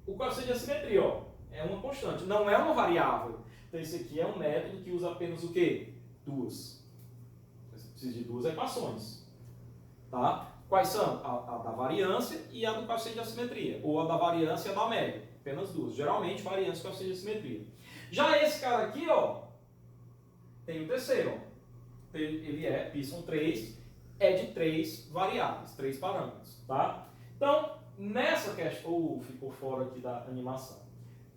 o coeficiente de assimetria, ó, é uma constante, não é uma variável. Então esse aqui é um método que usa apenas o quê? Duas. Você precisa de duas equações. Tá? Quais são? A da variância e a do coeficiente de assimetria. Ou a da variância e a da média. Apenas duas. Geralmente, variância e coeficiente de assimetria. Já esse cara aqui, ó, tem o terceiro. Ó. Ele é Pearson 3, é de 3 variáveis, 3 parâmetros. Tá? Então, nessa questão... ficou fora aqui da animação.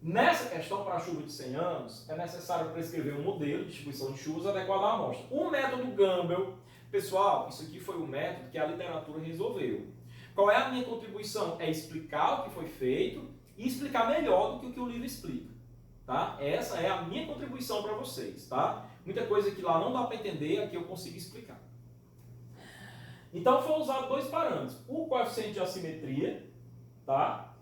Nessa questão, para a chuva de 100 anos, é necessário prescrever um modelo de distribuição de chuvas adequado à amostra. O método Gumbel... Pessoal, isso aqui foi o método que a literatura resolveu. Qual é a minha contribuição? É explicar o que foi feito e explicar melhor do que o livro explica. Tá? Essa é a minha contribuição para vocês. Tá? Muita coisa que lá não dá para entender, aqui eu consigo explicar. Então, foram usados dois parâmetros. O coeficiente de assimetria, tá?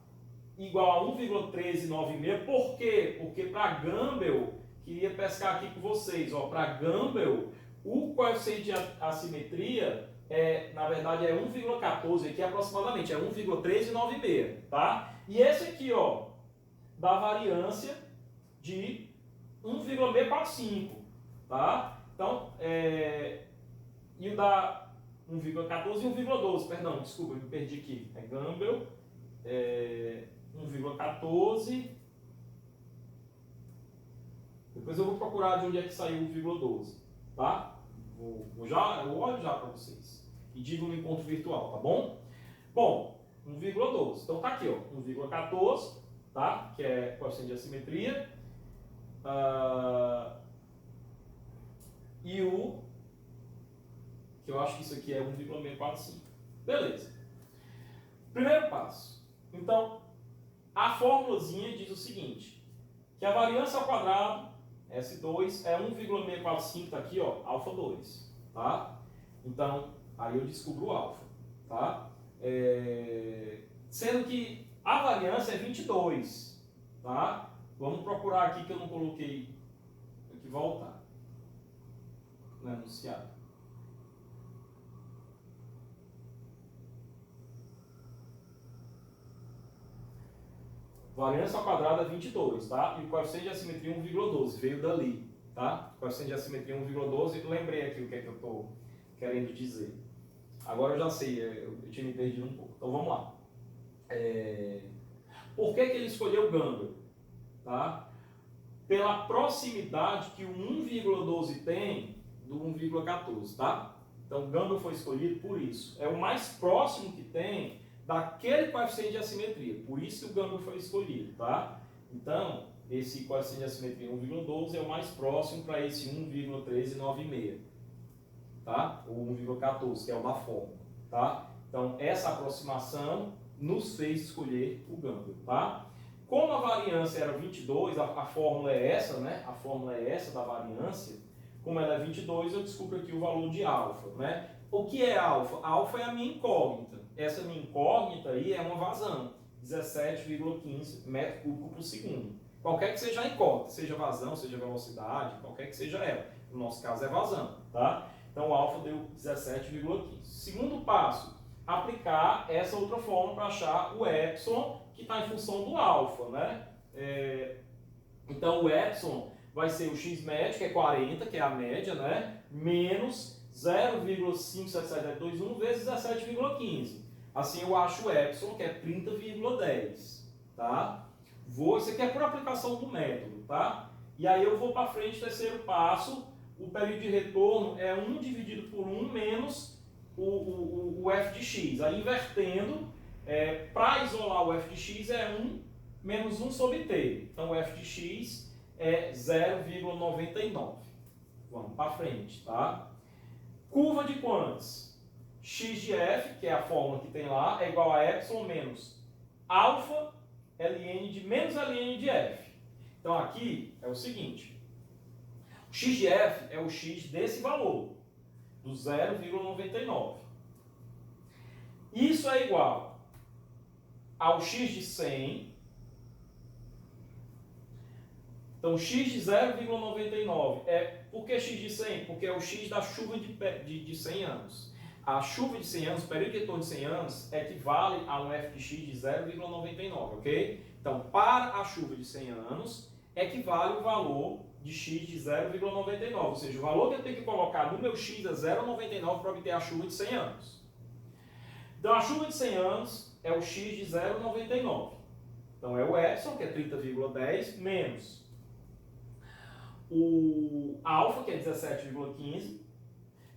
Igual a 1,1396. Por quê? Porque para Gumbel, queria pescar aqui com vocês. Para Gumbel... o coeficiente de assimetria, na verdade, é 1,14 aqui aproximadamente, é 1,1396, tá? E esse aqui, ó, da variância de 1,645, tá? Então, e o da 1,14 e 1,12, perdão, desculpa, me perdi aqui. É Gamble, 1,14. Depois eu vou procurar de onde é que saiu 1,12, tá? Eu olho já para vocês e digo no encontro virtual, tá bom? Bom, 1,12. Então tá aqui, ó, 1,14, tá? Que é coeficiente de assimetria. E que eu acho que isso aqui é 1,645. Beleza. Primeiro passo. Então, a formulazinha diz o seguinte, que a variância ao quadrado, S2, é 1,645, tá aqui, ó, alfa 2, tá? Então, aí eu descubro o alfa, tá? Sendo que a variância é 22, tá? Vamos procurar aqui que eu não coloquei, tem que voltar no enunciado. Variância ao quadrado é 22, tá? E o coeficiente de assimetria 1,12, veio dali, tá? Coeficiente de assimetria 1,12, lembrei aqui o que é que eu estou querendo dizer. Agora eu já sei, eu tinha me perdido um pouco. Então vamos lá. Por que ele escolheu Gamble? Tá? Pela proximidade que o 1,12 tem do 1,14, tá? Então Gamble foi escolhido por isso. É o mais próximo que tem daquele coeficiente de assimetria. Por isso que o Gamble foi escolhido, tá? Então, esse coeficiente de assimetria 1,12 é o mais próximo para esse 1,1396, tá? Ou 1,14, que é o da fórmula, tá? Então, essa aproximação nos fez escolher o Gamble, tá? Como a variância era 22, a fórmula é essa, né? A fórmula é essa da variância. Como ela é 22, eu descubro aqui o valor de alfa, né? O que é alfa? Alfa é a minha incógnita. Essa minha incógnita aí é uma vazão, 17,15 metros cúbicos por segundo. Qualquer que seja a incógnita, seja vazão, seja velocidade, qualquer que seja ela. No nosso caso é vazão, tá? Então o alfa deu 17,15. Segundo passo, aplicar essa outra fórmula para achar o epsilon, que está em função do alfa, né? Então o epsilon vai ser o x médio, que é 40, que é a média, né? Menos 0,57721 vezes 17,15. Assim eu acho o epsilon, que é 30,10, tá? Isso aqui é por aplicação do método, tá? E aí eu vou para frente, terceiro passo, o período de retorno é 1 dividido por 1 menos o f de x. Aí invertendo, para isolar o f de x é 1 menos 1 sobre t. Então o f de x é 0,99. Vamos para frente, tá? Curva de quantos? X de f, que é a fórmula que tem lá, é igual a epsilon menos alfa ln de menos ln de f. Então aqui é o seguinte, o x de f é o x desse valor, do 0,99. Isso é igual ao x de 100. Então x de 0,99 por que x de 100? Porque é o x da chuva de 100 anos. A chuva de 100 anos, o período de retorno de 100 anos, equivale a um f de x de 0,99, ok? Então, para a chuva de 100 anos, equivale o valor de x de 0,99, ou seja, o valor que eu tenho que colocar no meu x é 0,99 para obter a chuva de 100 anos. Então, a chuva de 100 anos é o x de 0,99. Então, é o epsilon, que é 30,10, menos o alfa, que é 17,15.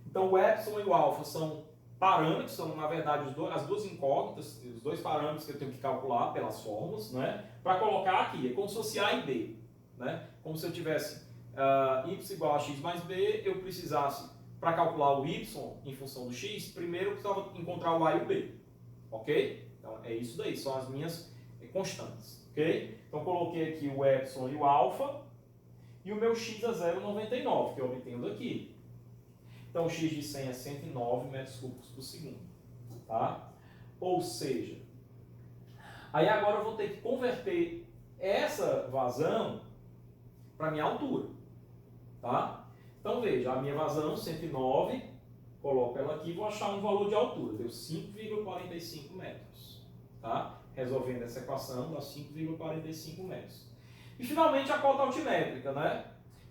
Então, o epsilon e o alfa são parâmetros, são, na verdade, as duas incógnitas, os dois parâmetros que eu tenho que calcular pelas fórmulas, né? Para colocar aqui, é como se fosse A e B, né? Como se eu tivesse y igual a x mais b, eu precisasse, para calcular o y em função do x, primeiro eu precisava encontrar o A e o B, ok? Então, é isso daí, são as minhas constantes, ok? Então, coloquei aqui o epsilon e o alfa, e o meu x é 0,99, que eu obtenho daqui. Então, o x de 100 é 109 metros cúbicos por segundo, tá? Ou seja, aí agora eu vou ter que converter essa vazão para a minha altura, tá? Então, veja, a minha vazão, 109, coloco ela aqui e vou achar um valor de altura, deu 5,45 metros, tá? resolvendo essa equação, dá 5,45 metros. E finalmente a cota altimétrica, né?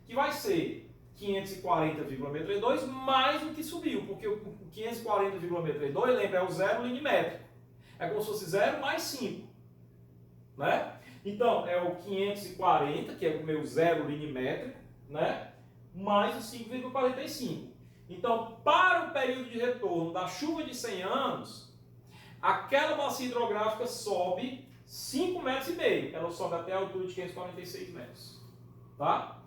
Que vai ser 540,62 mais o que subiu, porque o 540,62, lembra, é o zero linimétrico. É como se fosse 0 mais 5, né? Então, é o 540, que é o meu zero linimétrico, né? Mais o 5,45. Então, para o período de retorno da chuva de 100 anos, aquela bacia hidrográfica sobe 5,5 metros. Ela sobe até a altura de 546 metros. Tá?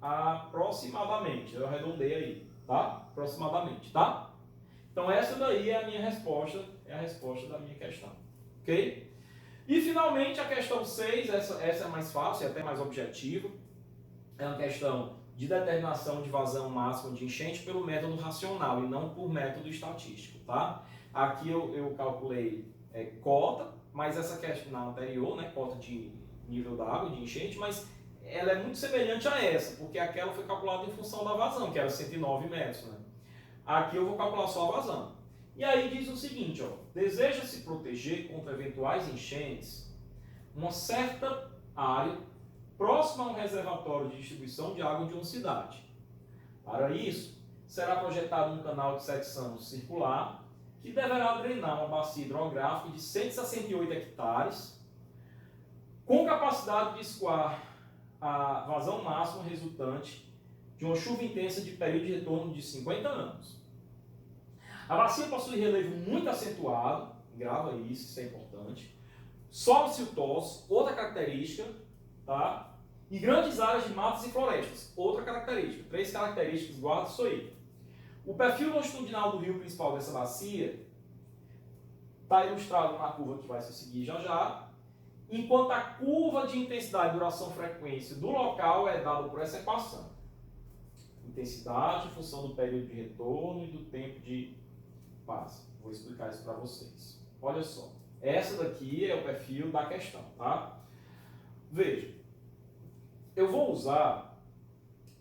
Aproximadamente. Eu arredondei aí. Tá? Aproximadamente. Tá? Então, essa daí é a minha resposta. É a resposta da minha questão. Ok? E, finalmente, a questão 6. Essa é mais fácil, é até mais objetiva. É uma questão de determinação de vazão máxima de enchente pelo método racional e não por método estatístico, tá? Aqui eu calculei cota, mas essa questão na anterior, né, cota de nível da água, de enchente, mas ela é muito semelhante a essa, porque aquela foi calculada em função da vazão, que era 109 metros, né? Aqui eu vou calcular só a vazão. E aí diz o seguinte, ó, deseja-se proteger contra eventuais enchentes uma certa área próximo a um reservatório de distribuição de água de uma cidade. Para isso, será projetado um canal de secção circular que deverá drenar uma bacia hidrográfica de 168 hectares, com capacidade de escoar a vazão máxima resultante de uma chuva intensa de período de retorno de 50 anos. A bacia possui relevo muito acentuado, grava isso é importante, solos siltosos, outra característica, tá? E grandes áreas de matas e florestas, outra característica. 3 características, guarda isso aí. O perfil longitudinal do rio principal dessa bacia está ilustrado na curva que vai se seguir já já, enquanto a curva de intensidade, duração, frequência do local é dada por essa equação. Intensidade em função do período de retorno e do tempo de passe. Vou explicar isso para vocês. Olha só, essa daqui é o perfil da questão, tá? Veja. Eu vou usar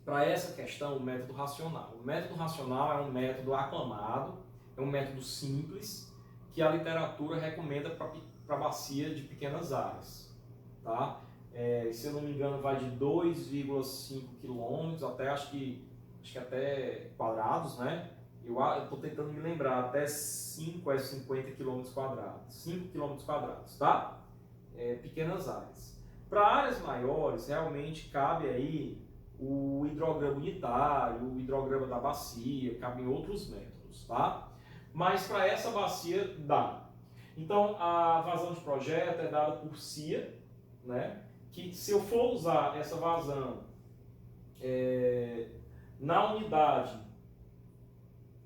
para essa questão o método racional. O método racional é um método aclamado, é um método simples, que a literatura recomenda para bacia de pequenas áreas. Tá? Se eu não me engano, vai de 2,5 km até, acho que até quadrados, né? Eu estou tentando me lembrar, até 5 a 50 km quadrados. 5 km quadrados, tá? Pequenas áreas. Para áreas maiores, realmente cabe aí o hidrograma unitário, o hidrograma da bacia, cabem outros métodos, tá? Mas para essa bacia dá. Então, a vazão de projeto é dada por CIA, né? Que se eu for usar essa vazão na unidade,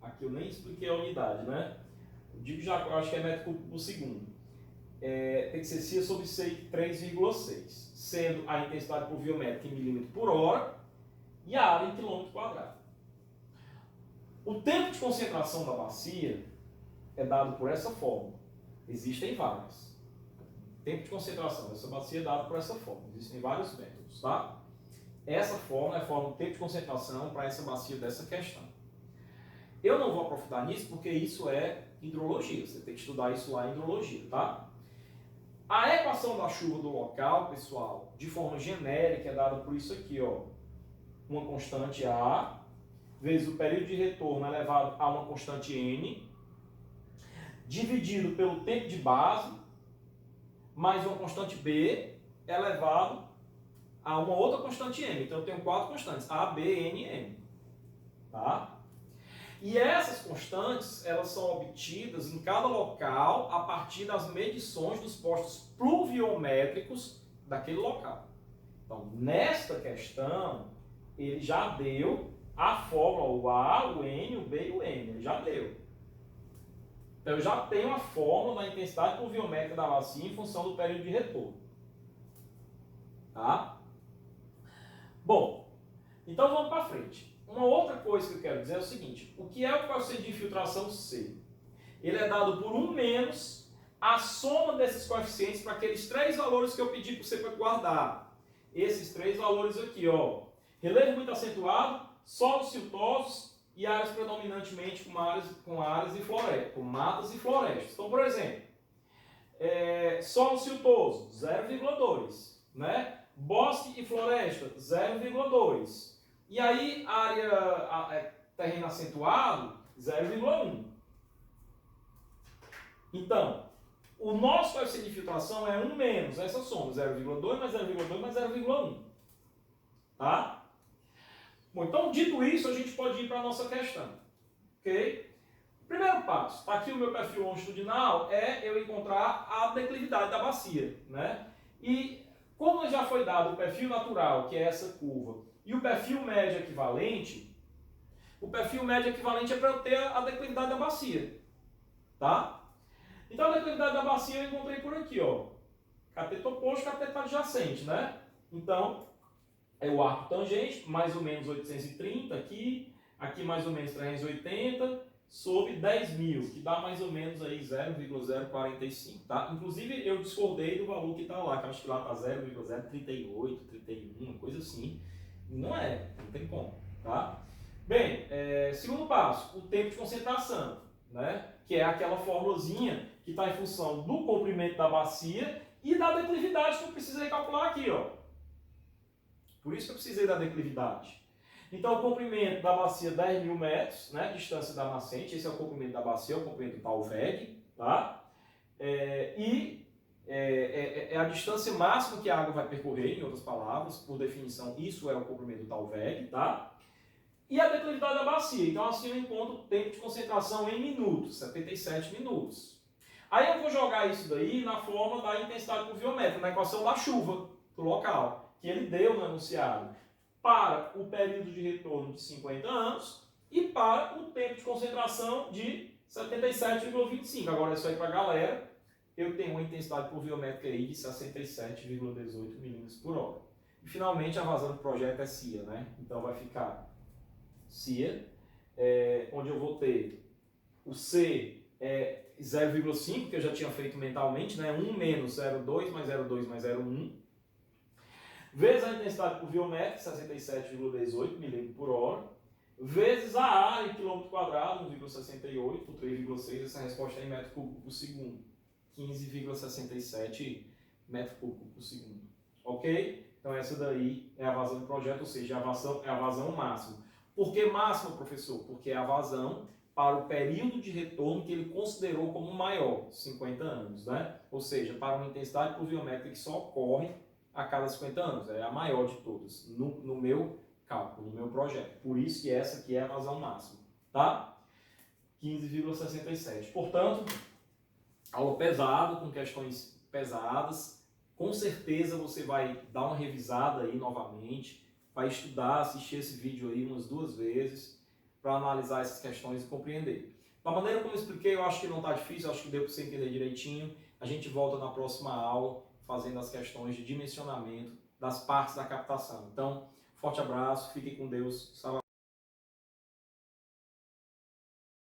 aqui eu nem expliquei a unidade, né? Eu digo já, eu acho que é metro cúbico por segundo. Tem que ser CIA sobre 3,6, sendo a intensidade pluviométrica em milímetro por hora e a área em quilômetro quadrado. O tempo de concentração da bacia é dado por essa fórmula. Existem várias. Tempo de concentração dessa bacia é dado por essa fórmula. Existem vários métodos, tá? Essa fórmula é a fórmula do tempo de concentração para essa bacia dessa questão. Eu não vou aprofundar nisso porque isso é hidrologia. Você tem que estudar isso lá em hidrologia, tá? A equação da chuva do local, pessoal, de forma genérica, é dada por isso aqui, ó. Uma constante A, vezes o período de retorno elevado a uma constante N, dividido pelo tempo de base, mais uma constante B, elevado a uma outra constante M. Então eu tenho 4 constantes, A, B, N e M. Tá? E essas constantes, elas são obtidas em cada local a partir das medições dos postos pluviométricos daquele local. Então, nesta questão, ele já deu a fórmula, o A, o N, o B e o M. Ele já deu. Então, eu já tenho a fórmula da intensidade pluviométrica da bacia em função do período de retorno. Tá? Bom, então vamos para frente. Uma outra coisa que eu quero dizer é o seguinte, o que é o coeficiente de infiltração C? Ele é dado por 1 menos a soma desses coeficientes para aqueles 3 valores que eu pedi para você guardar. Esses 3 valores aqui, ó. Relevo muito acentuado, solos siltosos e áreas predominantemente com áreas e florestas, com matas e florestas. Então, por exemplo, Solo siltoso, 0,2. Né? Bosque e floresta, 0,2. E aí, terreno acentuado, 0,1. Então, o nosso coeficiente de filtração é 1 menos essa soma, 0,2 mais 0,2 mais 0,1. Tá? Bom, então, dito isso, a gente pode ir para a nossa questão. Ok? Primeiro passo, está aqui o meu perfil longitudinal, é eu encontrar a declividade da bacia. Né? E como já foi dado o perfil natural, que é essa curva, e o perfil médio equivalente, o perfil médio equivalente é para eu ter a declividade da bacia. Tá? Então a declividade da bacia eu encontrei por aqui, ó. Cateto oposto, cateto adjacente, né? Então, é o arco tangente, mais ou menos 830 aqui, aqui mais ou menos 380, sobre 10.000, que dá mais ou menos aí 0,045, tá? Inclusive eu discordei do valor que está lá, que eu acho que lá está 0,038, 31, uma coisa assim. Não tem como, tá? Bem, segundo passo, o tempo de concentração, né? Que é aquela formulazinha que está em função do comprimento da bacia e da declividade que eu precisei calcular aqui, ó. Por isso que eu precisei da declividade. Então, o comprimento da bacia 10.000 metros, né? Distância da nascente, esse é o comprimento da bacia, é o comprimento do Talveg, tá? É a distância máxima que a água vai percorrer, em outras palavras, por definição, isso é o comprimento do Talveg, tá? E a declividade da bacia. Então, assim eu encontro o tempo de concentração em minutos, 77 minutos. Aí eu vou jogar isso daí na forma da intensidade pluviométrica, na equação da chuva do local, que ele deu no enunciado, para o período de retorno de 50 anos e para o tempo de concentração de 77,25. Agora, isso aí para a galera, eu tenho uma intensidade pluviométrica aí de 67,18 milímetros por hora. E, finalmente, a vazão do projeto é CIA, né? Então, vai ficar CIA, onde eu vou ter o C 0,5, que eu já tinha feito mentalmente, né? 1 menos 0,2 mais 0,2 mais 0,1, vezes a intensidade pluviométrica, 67,18 milímetros por hora, vezes a área em quilômetro quadrado, 1,68 por 3,6, essa resposta é em metro cúbico por segundo, 15,67 metro cúbico por segundo. Ok? Então essa daí é a vazão do projeto, ou seja, é a vazão máxima. Por que máxima, professor? Porque é a vazão para o período de retorno que ele considerou como maior, 50 anos, né? Ou seja, para uma intensidade pluviométrica que só ocorre a cada 50 anos, é a maior de todas, no meu cálculo, no meu projeto. Por isso que essa aqui é a vazão máxima, tá? 15,67. Portanto, aula pesada, com questões pesadas, com certeza você vai dar uma revisada aí novamente, vai estudar, assistir esse vídeo aí umas 2 vezes, para analisar essas questões e compreender. Da maneira como eu expliquei, eu acho que não está difícil, eu acho que deu para você entender direitinho. A gente volta na próxima aula, fazendo as questões de dimensionamento das partes da captação. Então, forte abraço, fiquem com Deus.